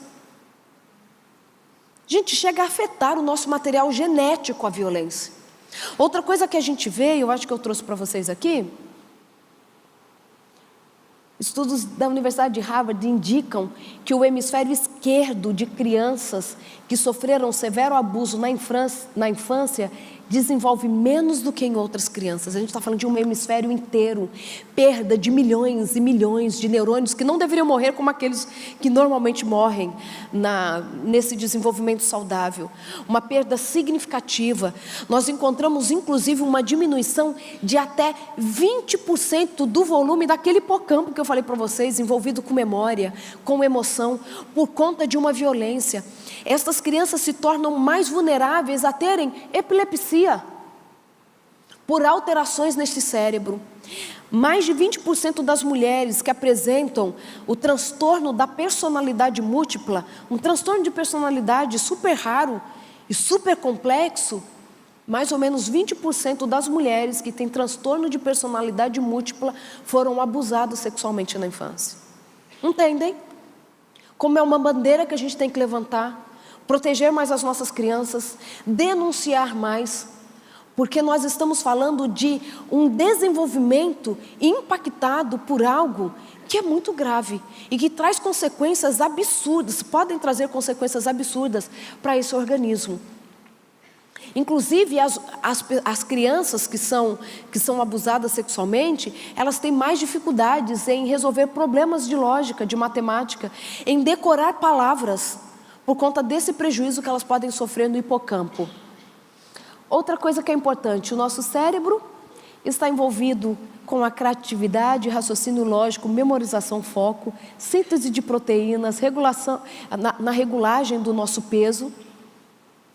Gente, chega a afetar o nosso material genético a violência. Outra coisa que a gente vê, eu acho que eu trouxe para vocês aqui, estudos da Universidade de Harvard indicam que o hemisfério esquerdo de crianças que sofreram severo abuso na infância desenvolve menos do que em outras crianças. A gente está falando de um hemisfério inteiro, perda de milhões e milhões de neurônios que não deveriam morrer como aqueles que normalmente morrem nesse desenvolvimento saudável. Uma perda significativa. Nós encontramos inclusive uma diminuição de até 20% do volume daquele hipocampo que eu falei para vocês, envolvido com memória, com emoção, por conta de uma violência. Estas crianças se tornam mais vulneráveis a terem epilepsia por alterações neste cérebro. Mais de 20% das mulheres que apresentam o transtorno da personalidade múltipla, um transtorno de personalidade super raro e super complexo, mais ou menos 20% das mulheres que têm transtorno de personalidade múltipla foram abusadas sexualmente na infância. Entendem? Como é uma bandeira que a gente tem que levantar, proteger mais as nossas crianças, denunciar mais, porque nós estamos falando de um desenvolvimento impactado por algo que é muito grave e que traz consequências absurdas, podem trazer consequências absurdas para esse organismo. Inclusive, as crianças que são abusadas sexualmente, elas têm mais dificuldades em resolver problemas de lógica, de matemática, em decorar palavras, por conta desse prejuízo que elas podem sofrer no hipocampo. Outra coisa que é importante, o nosso cérebro está envolvido com a criatividade, raciocínio lógico, memorização, foco, síntese de proteínas, regulação, na regulagem do nosso peso,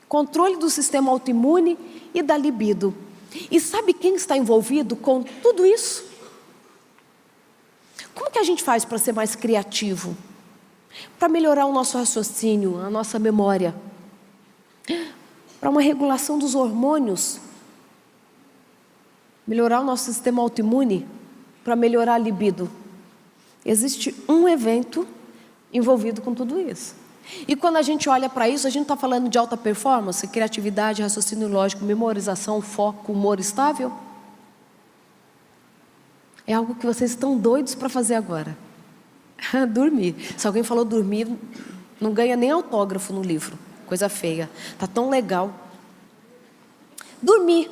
controle do sistema autoimune e da libido. E sabe quem está envolvido com tudo isso? Como que a gente faz para ser mais criativo? Para melhorar o nosso raciocínio, a nossa memória? Para uma regulação dos hormônios? Melhorar o nosso sistema autoimune? Para melhorar a libido? Existe um evento envolvido com tudo isso. E quando a gente olha para isso, a gente está falando de alta performance, criatividade, raciocínio lógico, memorização, foco, humor estável? É algo que vocês estão doidos para fazer agora. Dormir. Se alguém falou dormir, não ganha nem autógrafo no livro. Coisa feia. Está tão legal. Dormir.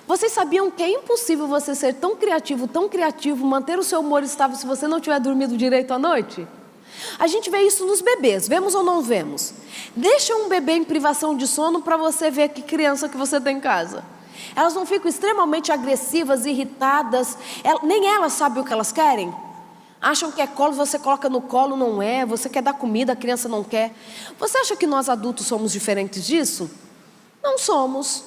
Vocês sabiam que é impossível você ser tão criativo, manter o seu humor estável se você não tiver dormido direito à noite? A gente vê isso nos bebês, vemos ou não vemos? Deixa um bebê em privação de sono para você ver que criança que você tem em casa. Elas não ficam extremamente agressivas, irritadas, nem elas sabem o que elas querem. Acham que é colo, você coloca no colo, não é, você quer dar comida, a criança não quer. Você acha que nós adultos somos diferentes disso? Não somos,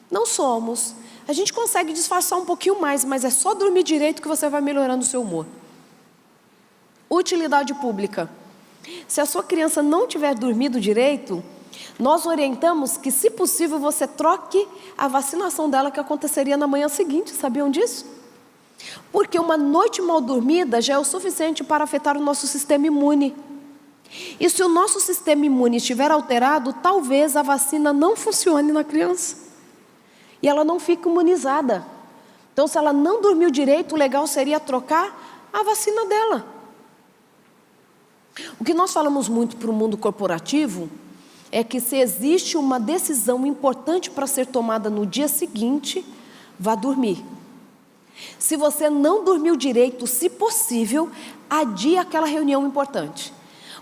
não somos. A gente consegue disfarçar um pouquinho mais, mas é só dormir direito que você vai melhorando o seu humor. Utilidade pública. Se a sua criança não tiver dormido direito, nós orientamos que, se possível, você troque a vacinação dela que aconteceria na manhã seguinte. Sabiam disso? Porque uma noite mal dormida já é o suficiente para afetar o nosso sistema imune. E se o nosso sistema imune estiver alterado, talvez a vacina não funcione na criança. E ela não fica imunizada. Então, se ela não dormiu direito, o legal seria trocar a vacina dela. O que nós falamos muito para o mundo corporativo é que, se existe uma decisão importante para ser tomada no dia seguinte, vá dormir. Se você não dormiu direito, se possível, adie aquela reunião importante.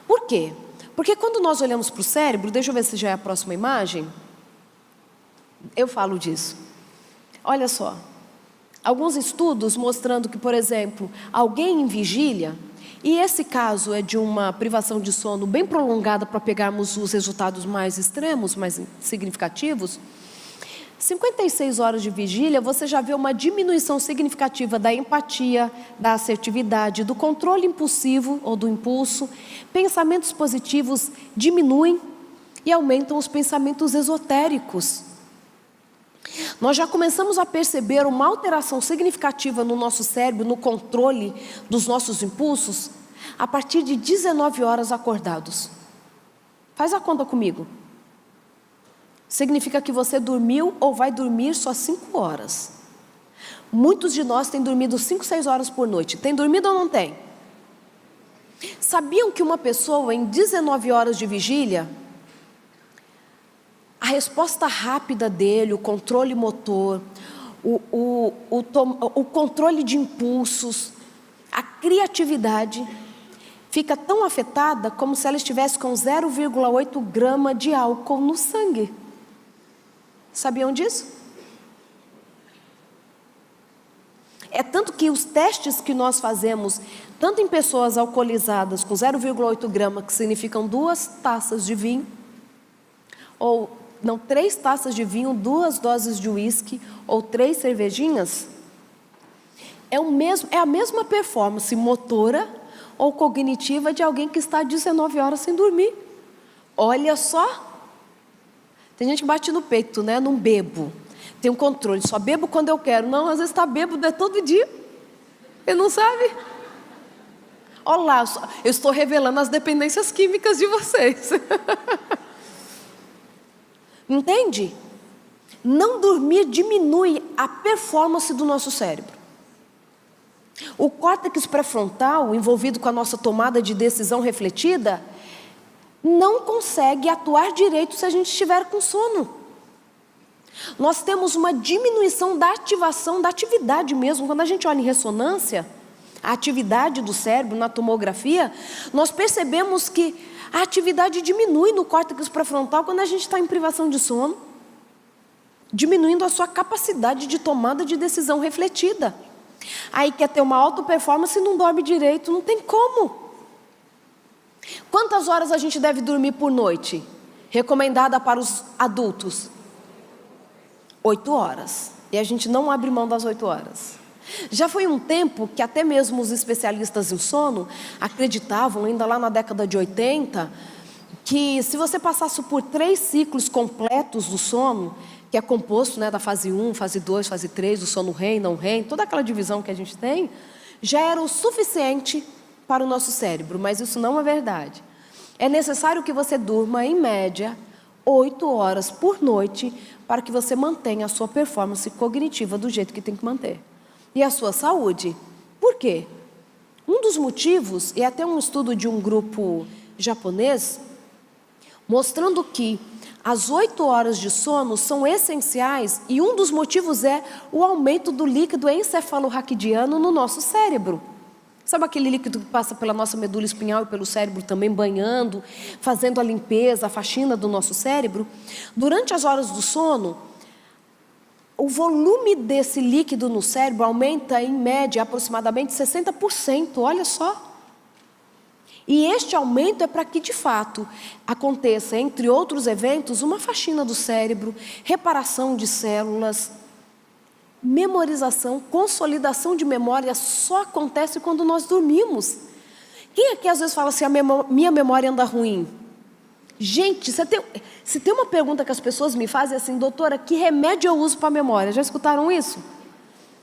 Por quê? Porque quando nós olhamos para o cérebro, deixa eu ver se já é a próxima imagem, eu falo disso. Olha só, alguns estudos mostrando que, por exemplo, alguém em vigília, e esse caso é de uma privação de sono bem prolongada para pegarmos os resultados mais extremos, mais significativos, 56 horas de vigília, você já vê uma diminuição significativa da empatia, da assertividade, do controle impulsivo ou do impulso. Pensamentos positivos diminuem e aumentam os pensamentos esotéricos. Nós já começamos a perceber uma alteração significativa no nosso cérebro, no controle dos nossos impulsos, a partir de 19 horas acordados. Faz a conta comigo. Significa que você dormiu ou vai dormir só 5 horas. Muitos de nós têm dormido 5, 6 horas por noite. Tem dormido ou não tem? Sabiam que uma pessoa em 19 horas de vigília, a resposta rápida dele, o controle motor, o controle de impulsos, a criatividade, fica tão afetada como se ela estivesse com 0,8 grama de álcool no sangue. Sabiam disso? É tanto que os testes que nós fazemos, tanto em pessoas alcoolizadas com 0,8 grama, que significam 2 taças de vinho, ou não, 3 taças de vinho, 2 doses de uísque, ou 3 cervejinhas, é a mesma performance motora ou cognitiva de alguém que está 19 horas sem dormir. Olha só. Tem gente que bate no peito, né? Não bebo. Tem um controle, só bebo quando eu quero. Não, às vezes está bêbado, é todo dia. Ele não sabe. Olha lá, eu estou revelando as dependências químicas de vocês. Entende? Não dormir diminui a performance do nosso cérebro. O córtex pré-frontal, envolvido com a nossa tomada de decisão refletida, não consegue atuar direito se a gente estiver com sono. Nós temos uma diminuição da ativação, da atividade mesmo. Quando a gente olha em ressonância, a atividade do cérebro na tomografia, nós percebemos que a atividade diminui no córtex pré-frontal quando a gente está em privação de sono. diminuindo a sua capacidade de tomada de decisão refletida. Aí quer ter uma alta performance e não dorme direito, não tem como. Quantas horas a gente deve dormir por noite? Recomendada para os adultos? 8 horas. E a gente não abre mão das 8 horas. Já foi um tempo que até mesmo os especialistas em sono acreditavam, ainda lá na década de 80, que se você passasse por 3 ciclos completos do sono, que é composto, né, da fase 1, fase 2, fase 3, do sono REM, não REM, toda aquela divisão que a gente tem, já era o suficiente para o nosso cérebro, mas isso não é verdade. É necessário que você durma, em média, 8 horas por noite, para que você mantenha a sua performance cognitiva do jeito que tem que manter. E a sua saúde. Por quê? Um dos motivos, e até um estudo de um grupo japonês, mostrando que as 8 horas de sono são essenciais, e um dos motivos é o aumento do líquido encefalorraquidiano no nosso cérebro. Sabe aquele líquido que passa pela nossa medula espinhal e pelo cérebro também banhando, fazendo a limpeza, a faxina do nosso cérebro? Durante as horas do sono, o volume desse líquido no cérebro aumenta em média aproximadamente 60%, olha só. E este aumento é para que de fato aconteça, entre outros eventos, uma faxina do cérebro, reparação de células, memorização, consolidação de memória só acontece quando nós dormimos. Quem aqui às vezes fala assim, minha memória anda ruim? Gente, se tem uma pergunta que as pessoas me fazem assim, doutora, que remédio eu uso para a memória? Já escutaram isso?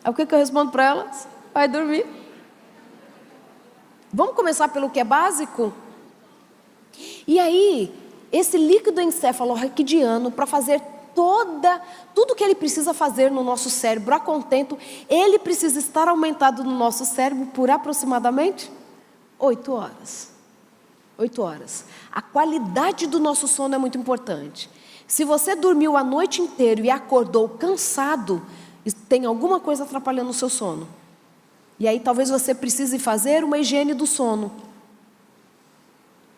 Aí o que eu respondo para elas? Vai dormir. Vamos começar pelo que é básico? E aí, esse líquido encefalorraquidiano, para fazer tudo que ele precisa fazer no nosso cérebro a contento, ele precisa estar aumentado no nosso cérebro por aproximadamente 8 horas. 8 horas. A qualidade do nosso sono é muito importante. Se você dormiu a noite inteira e acordou cansado, tem alguma coisa atrapalhando o seu sono. E aí talvez você precise fazer uma higiene do sono.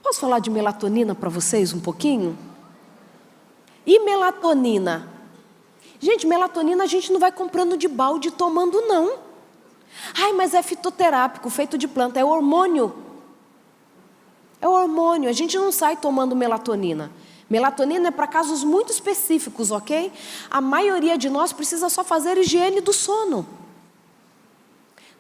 Posso falar de melatonina para vocês um pouquinho? E melatonina? Gente, melatonina a gente não vai comprando de balde e tomando não. Ai, mas é fitoterápico, feito de planta, é hormônio. É hormônio, a gente não sai tomando melatonina. Melatonina é para casos muito específicos, ok? A maioria de nós precisa só fazer higiene do sono.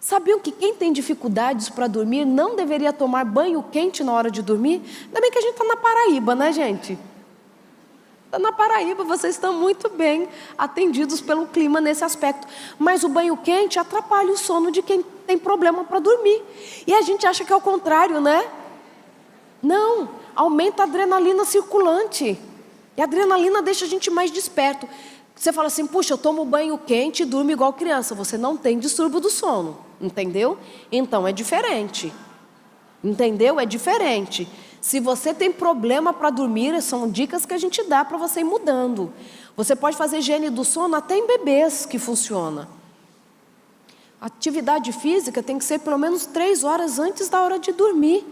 Sabiam que quem tem dificuldades para dormir não deveria tomar banho quente na hora de dormir? Ainda bem que a gente está na Paraíba, né, gente? Está na Paraíba, vocês estão muito bem atendidos pelo clima nesse aspecto. Mas o banho quente atrapalha o sono de quem tem problema para dormir. E a gente acha que é o contrário, né? Não, aumenta a adrenalina circulante. E a adrenalina deixa a gente mais desperto. Você fala assim, puxa, eu tomo banho quente e durmo igual criança. Você não tem distúrbio do sono, entendeu? Então é diferente. Entendeu? É diferente. Se você tem problema para dormir, são dicas que a gente dá para você ir mudando. Você pode fazer higiene do sono até em bebês que funciona. A atividade física tem que ser pelo menos 3 horas antes da hora de dormir.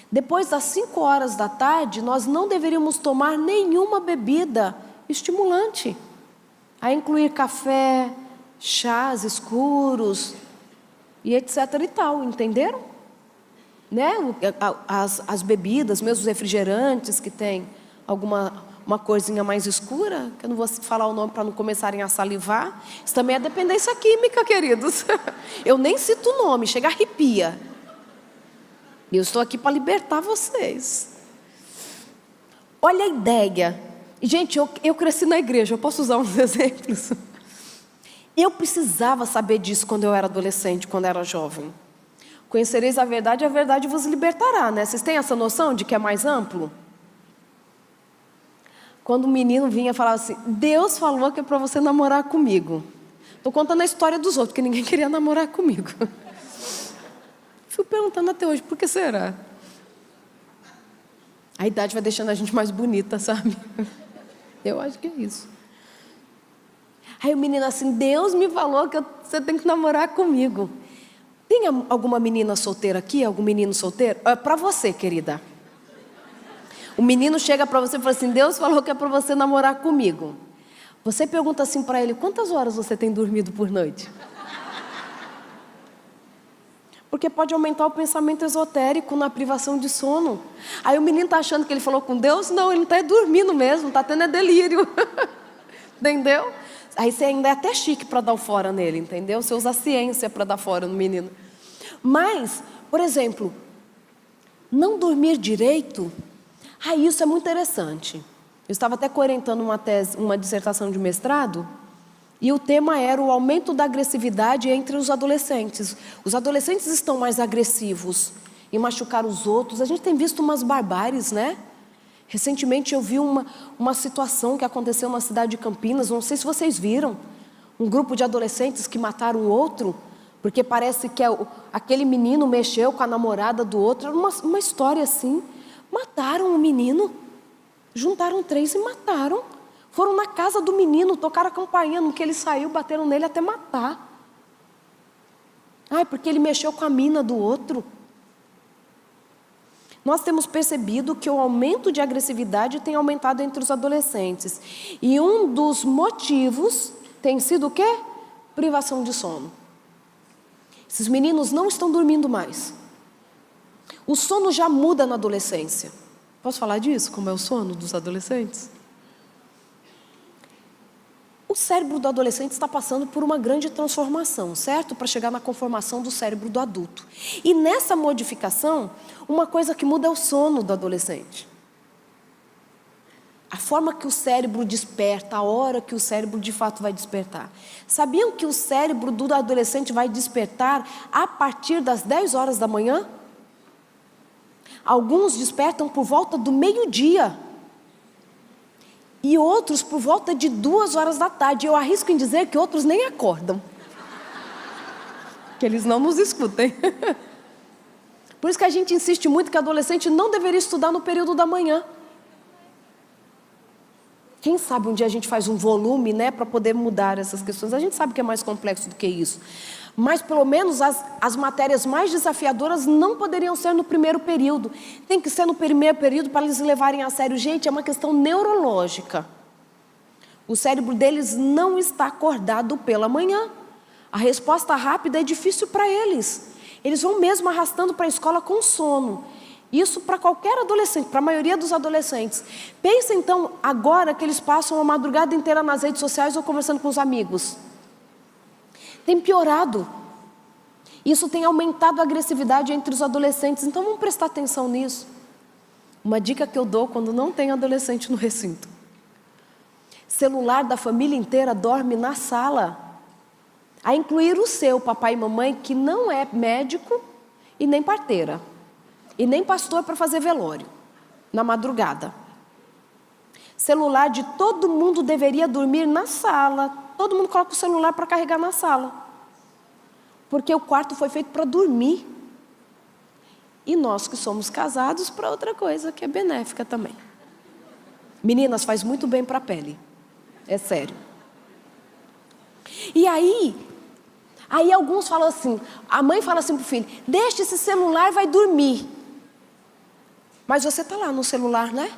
Depois das 5 horas da tarde, nós não deveríamos tomar nenhuma bebida estimulante, a incluir café, chás escuros e etc e tal, entenderam? Né? As bebidas, mesmo os refrigerantes que tem uma corzinha mais escura, que eu não vou falar o nome para não começarem a salivar, isso também é dependência química, queridos. Eu nem cito o nome, chega a arrepia. E eu estou aqui para libertar vocês. Olha a ideia. Gente, eu cresci na igreja, eu posso usar uns exemplos? Eu precisava saber disso quando eu era adolescente, quando eu era jovem. Conhecereis a verdade vos libertará, né? Vocês têm essa noção de que é mais amplo? Quando o menino vinha e falava assim, Deus falou que é para você namorar comigo. Estou contando a história dos outros, porque ninguém queria namorar comigo. Fico perguntando até hoje, por que será? A idade vai deixando a gente mais bonita, sabe? Eu acho que é isso. Aí o menino assim, Deus me falou que você tem que namorar comigo. Tem alguma menina solteira aqui? Algum menino solteiro? É para você, querida. O menino chega para você e fala assim, Deus falou que é para você namorar comigo. Você pergunta assim para ele, quantas horas você tem dormido por noite? Porque pode aumentar o pensamento esotérico na privação de sono. Aí o menino está achando que ele falou com Deus, não, ele não está dormindo mesmo, está tendo delírio. Entendeu? Aí você ainda é até chique para dar o fora nele, entendeu? Você usa a ciência para dar fora no menino. Mas, por exemplo, não dormir direito, isso é muito interessante. Eu estava até orientando uma dissertação de mestrado, e o tema era o aumento da agressividade entre os adolescentes. Os adolescentes estão mais agressivos em machucar os outros. A gente tem visto umas barbáries, né? Recentemente eu vi uma situação que aconteceu na cidade de Campinas, não sei se vocês viram, um grupo de adolescentes que mataram o outro, porque parece que aquele menino mexeu com a namorada do outro, era uma história assim. Mataram o menino, juntaram 3 e mataram. Foram na casa do menino, tocaram a campainha, no que ele saiu, bateram nele até matar. Porque ele mexeu com a mina do outro. Nós temos percebido que o aumento de agressividade tem aumentado entre os adolescentes. E um dos motivos tem sido o quê? Privação de sono. Esses meninos não estão dormindo mais. O sono já muda na adolescência. Posso falar disso? Como é o sono dos adolescentes? O cérebro do adolescente está passando por uma grande transformação, certo? Para chegar na conformação do cérebro do adulto. E nessa modificação, uma coisa que muda é o sono do adolescente. A forma que o cérebro desperta, a hora que o cérebro de fato vai despertar. Sabiam que o cérebro do adolescente vai despertar a partir das 10 horas da manhã? Alguns despertam por volta do meio-dia. E outros por volta de 2 horas da tarde. Eu arrisco em dizer que outros nem acordam. Que eles não nos escutem. Por isso que a gente insiste muito que adolescente não deveria estudar no período da manhã. Quem sabe um dia a gente faz um volume, né, para poder mudar essas questões. A gente sabe que é mais complexo do que isso. Mas pelo menos as matérias mais desafiadoras não poderiam ser no primeiro período. Tem que ser no primeiro período para eles levarem a sério. Gente, é uma questão neurológica. O cérebro deles não está acordado pela manhã. A resposta rápida é difícil para eles. Eles vão mesmo arrastando para a escola com sono. Isso para qualquer adolescente, para a maioria dos adolescentes. Pensa então agora que eles passam a madrugada inteira nas redes sociais ou conversando com os amigos. Tem piorado. Isso tem aumentado a agressividade entre os adolescentes. Então vamos prestar atenção nisso. Uma dica que eu dou quando não tem adolescente no recinto. Celular da família inteira dorme na sala. A incluir o seu papai e mamãe, que não é médico e nem parteira. E nem pastor para fazer velório, na madrugada. Celular de todo mundo deveria dormir na sala. Todo mundo coloca o celular para carregar na sala. Porque o quarto foi feito para dormir. E nós que somos casados para outra coisa que é benéfica também. Meninas, faz muito bem para a pele. É sério. E aí alguns falam assim, a mãe fala assim para o filho, deixa esse celular, vai dormir. Mas você está lá no celular, né?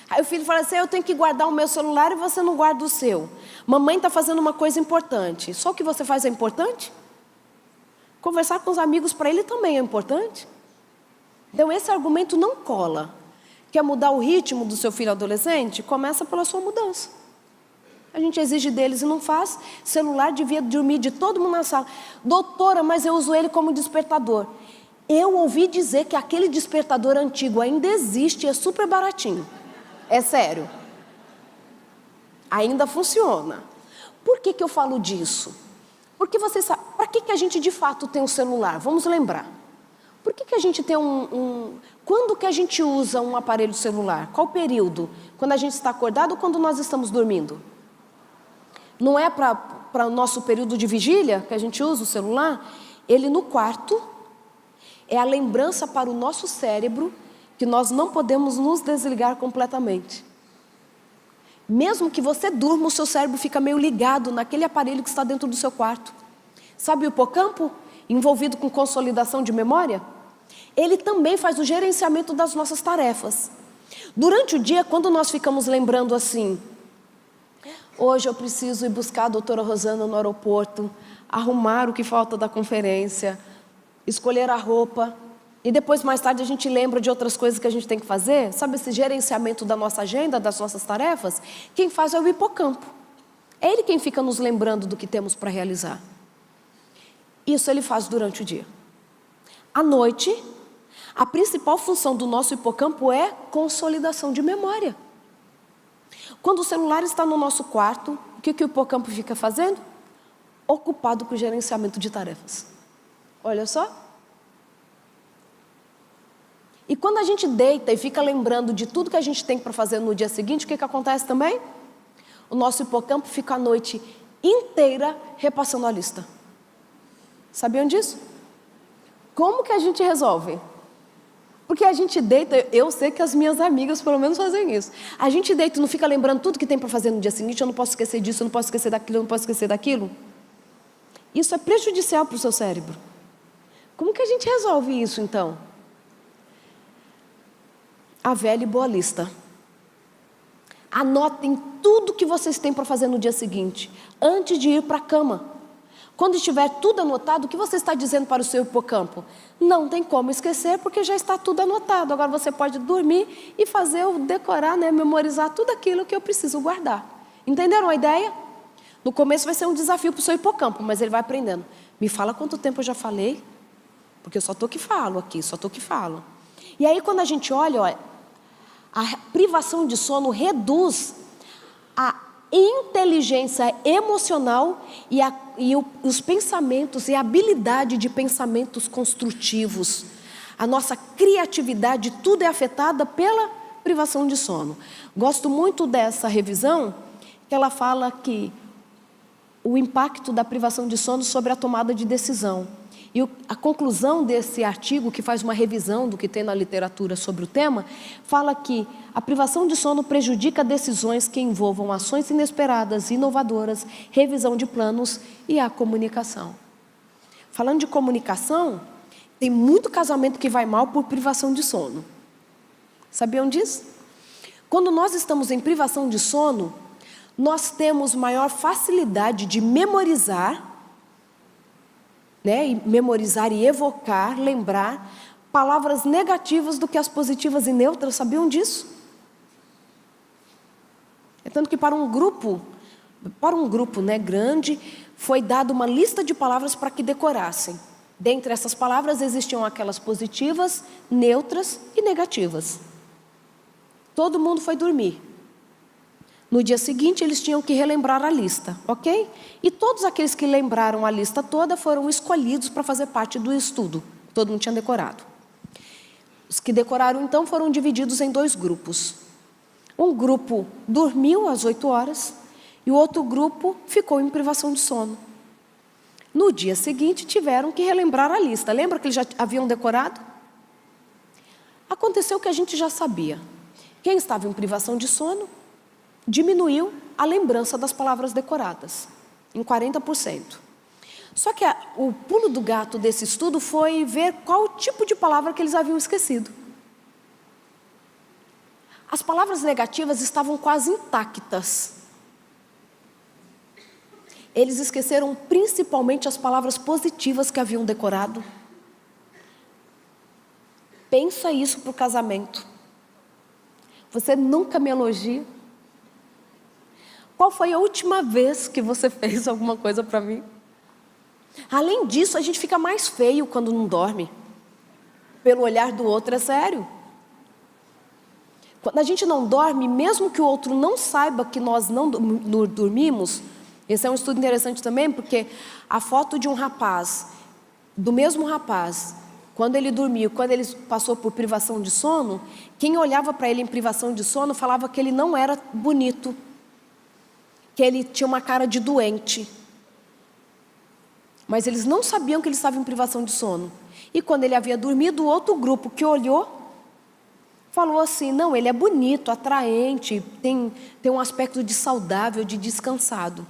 Aí o filho fala assim, eu tenho que guardar o meu celular e você não guarda o seu. Mamãe está fazendo uma coisa importante. Só o que você faz é importante? Conversar com os amigos para ele também é importante? Então esse argumento não cola. Quer mudar o ritmo do seu filho adolescente? Começa pela sua mudança. A gente exige deles e não faz. Celular devia dormir de todo mundo na sala. Doutora, mas eu uso ele como despertador. Eu ouvi dizer que aquele despertador antigo ainda existe e é super baratinho. É sério. Ainda funciona. Por que eu falo disso? Porque vocês sabem, para que a gente de fato tem um celular? Vamos lembrar. Por que a gente tem Quando que a gente usa um aparelho celular? Qual período? Quando a gente está acordado ou quando nós estamos dormindo? Não é para o nosso período de vigília que a gente usa o celular? Ele no quarto é a lembrança para o nosso cérebro que nós não podemos nos desligar completamente. Mesmo que você durma, o seu cérebro fica meio ligado naquele aparelho que está dentro do seu quarto. Sabe o hipocampo, envolvido com consolidação de memória? Ele também faz o gerenciamento das nossas tarefas. Durante o dia, quando nós ficamos lembrando assim, Hoje eu preciso ir buscar a doutora Rosana no aeroporto, arrumar o que falta da conferência, escolher a roupa. E depois, mais tarde, a gente lembra de outras coisas que a gente tem que fazer. Sabe esse gerenciamento da nossa agenda, das nossas tarefas? Quem faz é o hipocampo. É ele quem fica nos lembrando do que temos para realizar. Isso ele faz durante o dia. À noite, a principal função do nosso hipocampo é consolidação de memória. Quando o celular está no nosso quarto, o que o hipocampo fica fazendo? Ocupado com o gerenciamento de tarefas. Olha só. E quando a gente deita e fica lembrando de tudo que a gente tem para fazer no dia seguinte, o que acontece também? O nosso hipocampo fica a noite inteira repassando a lista. Sabiam disso? Como que a gente resolve? Porque a gente deita, eu sei que as minhas amigas pelo menos fazem isso. A gente deita e não fica lembrando tudo que tem para fazer no dia seguinte, eu não posso esquecer disso, eu não posso esquecer daquilo, eu não posso esquecer daquilo. Isso é prejudicial para o seu cérebro. Como que a gente resolve isso então? A velha e boa lista. Anotem tudo que vocês têm para fazer no dia seguinte, antes de ir para a cama. Quando estiver tudo anotado, o que você está dizendo para o seu hipocampo? Não tem como esquecer, porque já está tudo anotado. Agora você pode dormir e fazer eu decorar, memorizar tudo aquilo que eu preciso guardar. Entenderam a ideia? No começo vai ser um desafio para o seu hipocampo, mas ele vai aprendendo. Me fala quanto tempo eu já falei, porque eu só estou que falo aqui, só estou que falo. E aí quando a gente olha, a privação de sono reduz a inteligência emocional e os pensamentos e a habilidade de pensamentos construtivos. A nossa criatividade, tudo é afetada pela privação de sono. Gosto muito dessa revisão, que ela fala que o impacto da privação de sono sobre a tomada de decisão. E a conclusão desse artigo, que faz uma revisão do que tem na literatura sobre o tema, fala que a privação de sono prejudica decisões que envolvam ações inesperadas, inovadoras, revisão de planos e a comunicação. Falando de comunicação, tem muito casamento que vai mal por privação de sono. Sabiam disso? Quando nós estamos em privação de sono, nós temos maior facilidade de memorizar, e memorizar e evocar, lembrar palavras negativas do que as positivas e neutras. Sabiam disso? É tanto que para um grupo grande, foi dada uma lista de palavras para que decorassem. Dentre essas palavras existiam aquelas positivas, neutras e negativas. Todo mundo foi dormir. No dia seguinte, eles tinham que relembrar a lista, ok? E todos aqueles que lembraram a lista toda foram escolhidos para fazer parte do estudo. Todo mundo tinha decorado. Os que decoraram, então, foram divididos em 2 grupos. Um grupo dormiu às 8 horas e o outro grupo ficou em privação de sono. No dia seguinte, tiveram que relembrar a lista. Lembra que eles já haviam decorado? Aconteceu que a gente já sabia. Quem estava em privação de sono diminuiu a lembrança das palavras decoradas, em 40%. Só que o pulo do gato desse estudo foi ver qual tipo de palavra que eles haviam esquecido. As palavras negativas estavam quase intactas. Eles esqueceram principalmente as palavras positivas que haviam decorado. Pensa isso para o casamento. Você nunca me elogia. Qual foi a última vez que você fez alguma coisa para mim? Além disso, a gente fica mais feio quando não dorme. Pelo olhar do outro, é sério. Quando a gente não dorme, mesmo que o outro não saiba que nós não dormimos, esse é um estudo interessante também, porque a foto de um rapaz, do mesmo rapaz, quando ele dormiu, quando ele passou por privação de sono, quem olhava para ele em privação de sono falava que ele não era bonito, que ele tinha uma cara de doente. Mas eles não sabiam que ele estava em privação de sono. E quando ele havia dormido, o outro grupo que olhou, falou assim, não, ele é bonito, atraente, tem um aspecto de saudável, de descansado.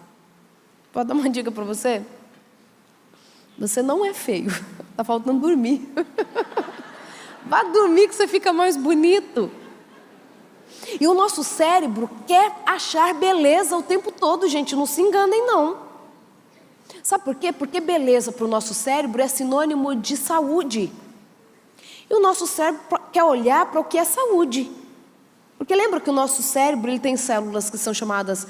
Pode dar uma dica para você? Você não é feio, está faltando dormir. Vá dormir que você fica mais bonito. E o nosso cérebro quer achar beleza o tempo todo, gente, não se enganem não. Sabe por quê? Porque beleza para o nosso cérebro é sinônimo de saúde. E o nosso cérebro quer olhar para o que é saúde. Porque lembra que o nosso cérebro ele tem células que são chamadas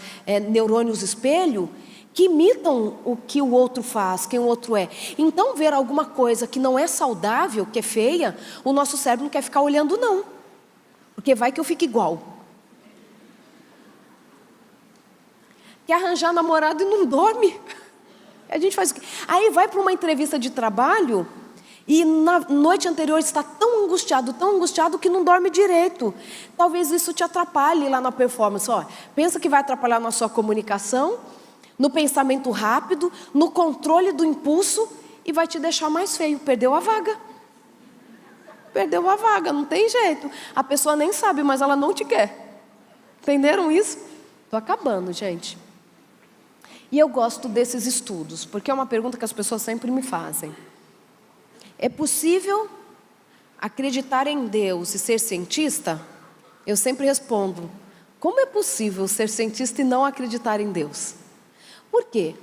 neurônios espelho, que imitam o que o outro faz, quem o outro é. Então, ver alguma coisa que não é saudável, que é feia, o nosso cérebro não quer ficar olhando não. Porque vai que eu fique igual. Quer arranjar namorado e não dorme. A gente faz o quê? Aí vai para uma entrevista de trabalho e na noite anterior está tão angustiado que não dorme direito. Talvez isso te atrapalhe lá na performance. Ó, pensa que vai atrapalhar na sua comunicação, no pensamento rápido, no controle do impulso e vai te deixar mais feio. Perdeu a vaga. Perdeu a vaga, não tem jeito. A pessoa nem sabe, mas ela não te quer. Entenderam isso? Estou acabando, gente. E eu gosto desses estudos, porque é uma pergunta que as pessoas sempre me fazem. É possível acreditar em Deus e ser cientista? Eu sempre respondo, como é possível ser cientista e não acreditar em Deus? Por quê?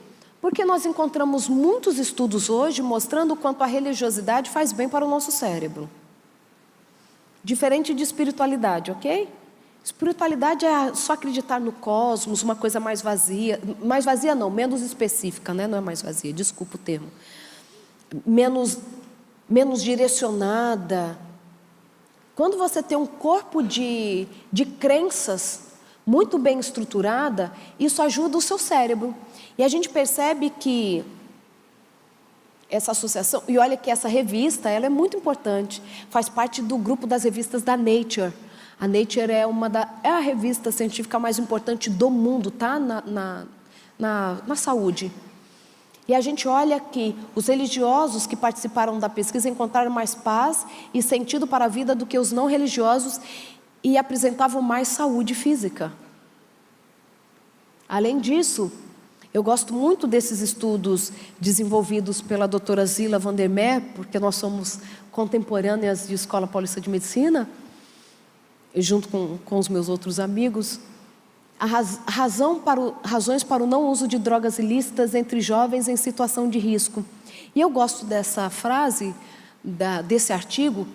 Porque nós encontramos muitos estudos hoje mostrando o quanto a religiosidade faz bem para o nosso cérebro. Diferente de espiritualidade, ok? Espiritualidade é só acreditar no cosmos, uma coisa mais vazia não, menos específica, né? Não é mais vazia, desculpa o termo. Menos direcionada. Quando você tem um corpo de crenças muito bem estruturada, isso ajuda o seu cérebro. E a gente percebe que essa associação, e olha que essa revista, ela é muito importante, faz parte do grupo das revistas da Nature. A Nature é a revista científica mais importante do mundo, tá? Na saúde. E a gente olha que os religiosos que participaram da pesquisa encontraram mais paz e sentido para a vida do que os não religiosos e apresentavam mais saúde física. Além disso, eu gosto muito desses estudos desenvolvidos pela doutora Zila van der Meer, porque nós somos contemporâneas de Escola Paulista de Medicina, junto com os meus outros amigos. Razões para o não uso de drogas ilícitas entre jovens em situação de risco. E eu gosto dessa frase, desse artigo,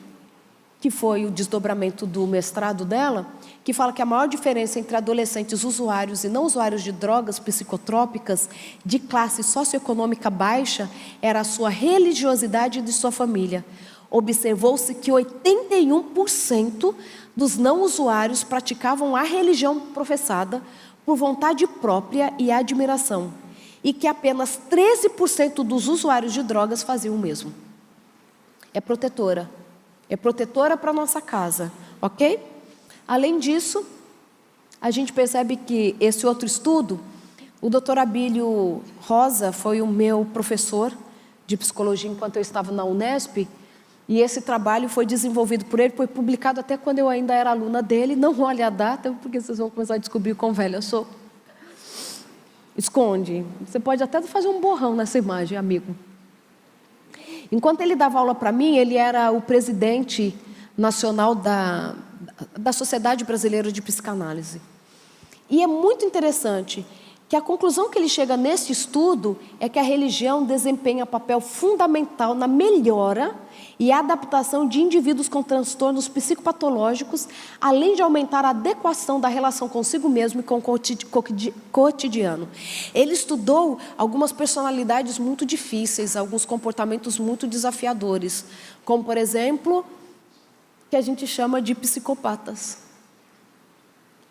que foi o desdobramento do mestrado dela, que fala que a maior diferença entre adolescentes usuários e não usuários de drogas psicotrópicas de classe socioeconômica baixa era a sua religiosidade e de sua família. Observou-se que 81% dos não usuários praticavam a religião professada por vontade própria e admiração, e que apenas 13% dos usuários de drogas faziam o mesmo. É protetora para a nossa casa, ok? Além disso, a gente percebe que esse outro estudo, o Dr. Abílio Rosa foi o meu professor de psicologia enquanto eu estava na Unesp, e esse trabalho foi desenvolvido por ele, foi publicado até quando eu ainda era aluna dele. Não olhe a data, porque vocês vão começar a descobrir quão velha eu sou. Esconde. Você pode até fazer um borrão nessa imagem, amigo. Enquanto ele dava aula para mim, ele era o presidente nacional da Sociedade Brasileira de Psicanálise. E é muito interessante que a conclusão que ele chega nesse estudo é que a religião desempenha papel fundamental na melhora e adaptação de indivíduos com transtornos psicopatológicos, além de aumentar a adequação da relação consigo mesmo e com o cotidiano. Ele estudou algumas personalidades muito difíceis, alguns comportamentos muito desafiadores, como, por exemplo, que a gente chama de psicopatas.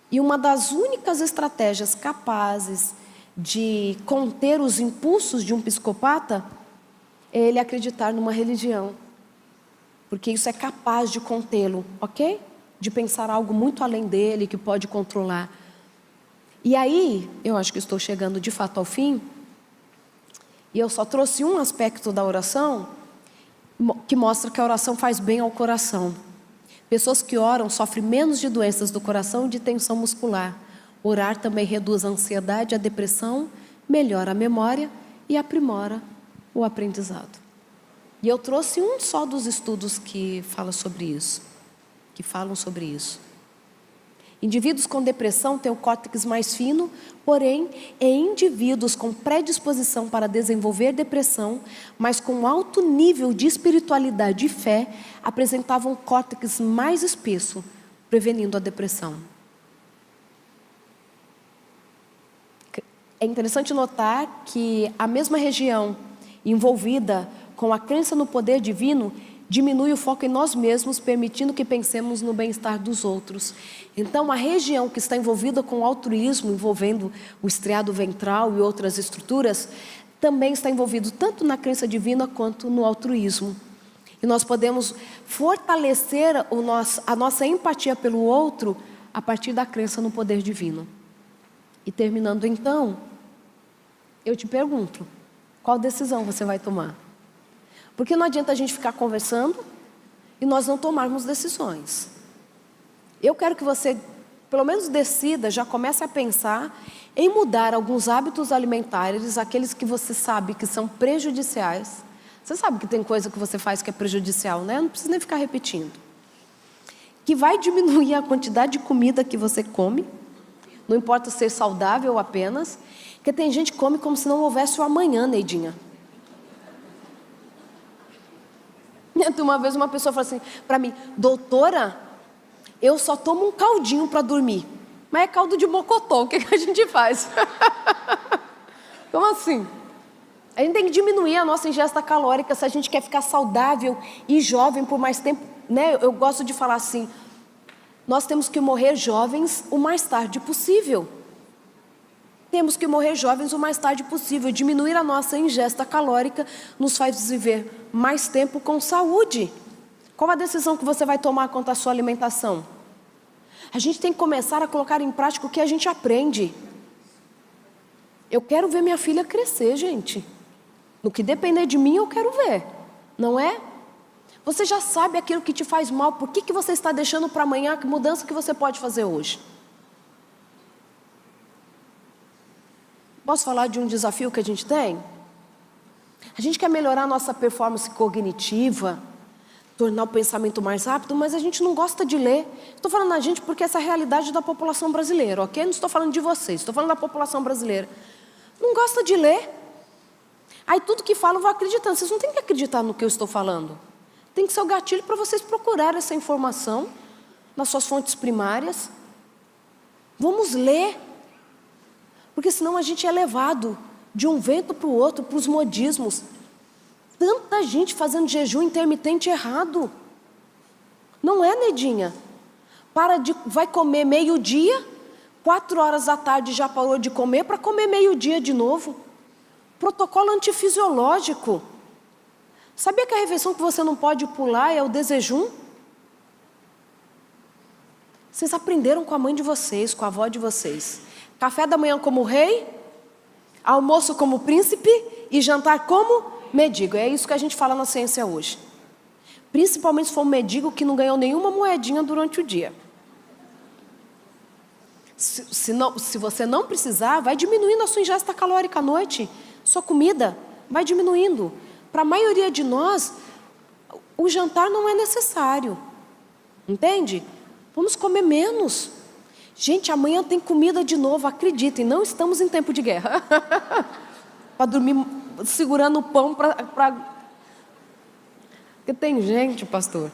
E uma das únicas estratégias capazes de conter os impulsos de um psicopata é ele acreditar numa religião. Porque isso é capaz de contê-lo, ok? De pensar algo muito além dele, que pode controlar. E aí, eu acho que estou chegando de fato ao fim, e eu só trouxe um aspecto da oração, que mostra que a oração faz bem ao coração. Pessoas que oram sofrem menos de doenças do coração e de tensão muscular. Orar também reduz a ansiedade, a depressão, melhora a memória e aprimora o aprendizado. E eu trouxe um só dos estudos que falam sobre isso. Indivíduos com depressão têm o córtex mais fino, porém, indivíduos com predisposição para desenvolver depressão, mas com alto nível de espiritualidade e fé, apresentavam um córtex mais espesso, prevenindo a depressão. É interessante notar que a mesma região envolvida com a crença no poder divino diminui o foco em nós mesmos, permitindo que pensemos no bem-estar dos outros. Então, a região que está envolvida com o altruísmo, envolvendo o estriado ventral e outras estruturas, também está envolvido tanto na crença divina quanto no altruísmo. E nós podemos fortalecer a nossa empatia pelo outro a partir da crença no poder divino. E terminando então, eu te pergunto, qual decisão você vai tomar? Porque não adianta a gente ficar conversando e nós não tomarmos decisões. Eu quero que você, pelo menos decida, já comece a pensar em mudar alguns hábitos alimentares, aqueles que você sabe que são prejudiciais. Você sabe que tem coisa que você faz que é prejudicial, né? Não precisa nem ficar repetindo. Que vai diminuir a quantidade de comida que você come, não importa ser saudável apenas, porque tem gente que come como se não houvesse o amanhã, Neidinha. Uma vez uma pessoa falou assim para mim: doutora, eu só tomo um caldinho para dormir. Mas é caldo de mocotó, o que a gente faz? Como assim? A gente tem que diminuir a nossa ingesta calórica se a gente quer ficar saudável e jovem por mais tempo, né? Eu gosto de falar assim, nós temos que morrer jovens o mais tarde possível. Temos que morrer jovens o mais tarde possível. Diminuir a nossa ingesta calórica nos faz viver mais tempo com saúde. Qual a decisão que você vai tomar quanto à sua alimentação? A gente tem que começar a colocar em prática o que a gente aprende. Eu quero ver minha filha crescer, gente. No que depender de mim, eu quero ver. Não é? Você já sabe aquilo que te faz mal. Por que você está deixando para amanhã? Que mudança que você pode fazer hoje? Posso falar de um desafio que a gente tem? A gente quer melhorar a nossa performance cognitiva, tornar o pensamento mais rápido, mas a gente não gosta de ler. Estou falando a gente porque essa é a realidade da população brasileira, ok? Não estou falando de vocês, estou falando da população brasileira. Não gosta de ler. Aí tudo que falam, vão acreditando. Vocês não têm que acreditar no que eu estou falando. Tem que ser o gatilho para vocês procurarem essa informação nas suas fontes primárias. Vamos ler. Porque senão a gente é levado de um vento para o outro, para os modismos. Tanta gente fazendo jejum intermitente errado. Não é, Nedinha? Vai comer meio-dia, 4 horas da tarde já parou de comer para comer meio-dia de novo. Protocolo antifisiológico. Sabia que a refeição que você não pode pular é o desjejum? Vocês aprenderam com a mãe de vocês, com a avó de vocês. Café da manhã como rei, almoço como príncipe e jantar como mendigo. É isso que a gente fala na ciência hoje. Principalmente se for um mendigo que não ganhou nenhuma moedinha durante o dia. Se você não precisar, vai diminuindo a sua ingesta calórica à noite. Sua comida vai diminuindo. Para a maioria de nós, o jantar não é necessário. Entende? Vamos comer menos. Gente, amanhã tem comida de novo, acreditem, não estamos em tempo de guerra. Para dormir segurando o pão para... Porque tem gente, pastor,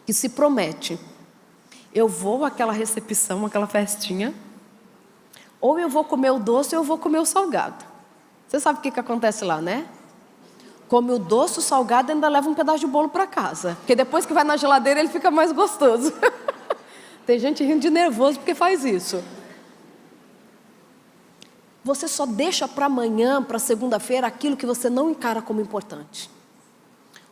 que se promete. Eu vou àquela recepção, àquela festinha, ou eu vou comer o doce ou eu vou comer o salgado. Você sabe o que acontece lá, né? Come o doce, o salgado e ainda leva um pedaço de bolo para casa. Porque depois que vai na geladeira ele fica mais gostoso. Tem gente rindo de nervoso porque faz isso. Você só deixa para amanhã, para segunda-feira, aquilo que você não encara como importante.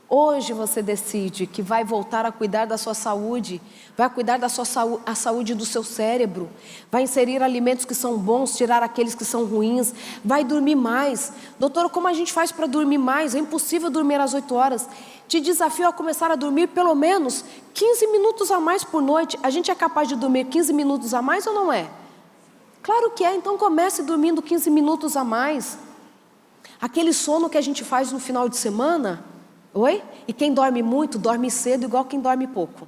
Hoje você decide que vai voltar a cuidar da sua saúde, vai cuidar da sua a saúde do seu cérebro, vai inserir alimentos que são bons, tirar aqueles que são ruins, vai dormir mais. Doutora, como a gente faz para dormir mais? É impossível dormir às 8 horas. Te desafio a começar a dormir pelo menos 15 minutos a mais por noite. A gente é capaz de dormir 15 minutos a mais ou não é? Claro que é, então comece dormindo 15 minutos a mais. Aquele sono que a gente faz no final de semana, oi? E quem dorme muito, dorme cedo igual quem dorme pouco.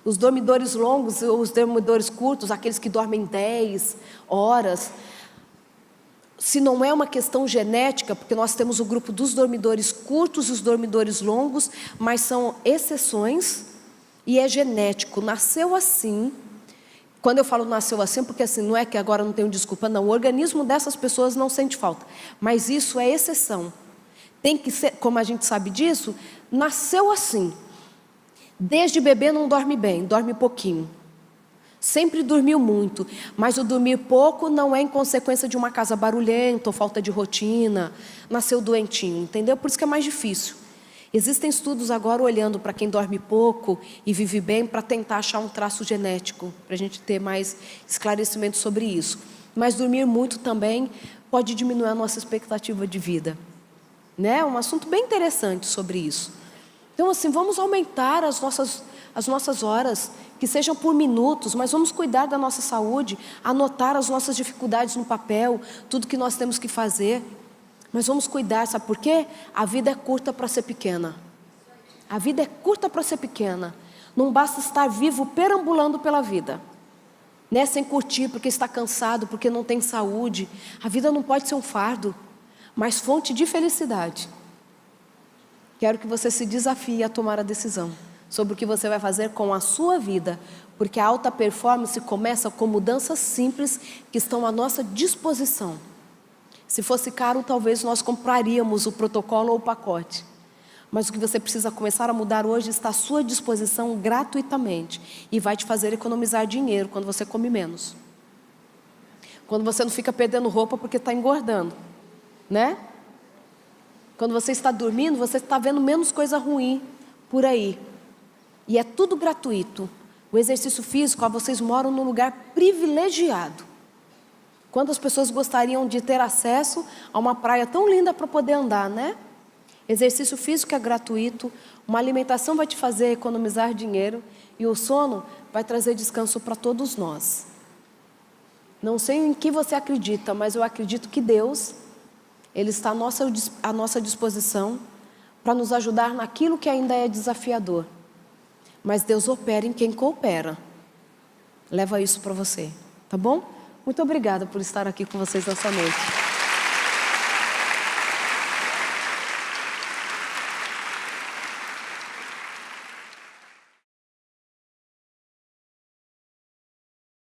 Os dormidores longos, os dormidores curtos, aqueles que dormem 10 horas, se não é uma questão genética, porque nós temos o grupo dos dormidores curtos e os dormidores longos, mas são exceções e é genético, nasceu assim. Quando eu falo nasceu assim, porque assim, não é que agora não tenho desculpa, não, o organismo dessas pessoas não sente falta, mas isso é exceção. Tem que ser, como a gente sabe disso, nasceu assim. Desde bebê não dorme bem, dorme pouquinho. Sempre dormiu muito, mas o dormir pouco não é em consequência de uma casa barulhenta ou falta de rotina, nasceu doentinho, entendeu? Por isso que é mais difícil. Existem estudos agora olhando para quem dorme pouco e vive bem para tentar achar um traço genético, para a gente ter mais esclarecimento sobre isso. Mas dormir muito também pode diminuir a nossa expectativa de vida, né? Um assunto bem interessante sobre isso. Então assim, vamos aumentar as nossas horas, que sejam por minutos, mas vamos cuidar da nossa saúde, anotar as nossas dificuldades no papel, tudo que nós temos que fazer. Mas vamos cuidar, sabe por quê? A vida é curta para ser pequena. A vida é curta para ser pequena. Não basta estar vivo perambulando pela vida, né? Sem curtir, porque está cansado, porque não tem saúde. A vida não pode ser um fardo, mas fonte de felicidade. Quero que você se desafie a tomar a decisão sobre o que você vai fazer com a sua vida, porque a alta performance começa com mudanças simples que estão à nossa disposição. Se fosse caro, talvez nós compraríamos o protocolo ou o pacote. Mas o que você precisa começar a mudar hoje está à sua disposição gratuitamente e vai te fazer economizar dinheiro quando você come menos. Quando você não fica perdendo roupa porque está engordando, né? Quando você está dormindo, você está vendo menos coisa ruim por aí. E é tudo gratuito. O exercício físico, vocês moram num lugar privilegiado. Quantas pessoas gostariam de ter acesso a uma praia tão linda para poder andar, né? Exercício físico é gratuito, uma alimentação vai te fazer economizar dinheiro e o sono vai trazer descanso para todos nós. Não sei em que você acredita, mas eu acredito que Deus, Ele está à nossa disposição para nos ajudar naquilo que ainda é desafiador. Mas Deus opera em quem coopera. Leva isso para você, tá bom? Muito obrigada por estar aqui com vocês nessa noite.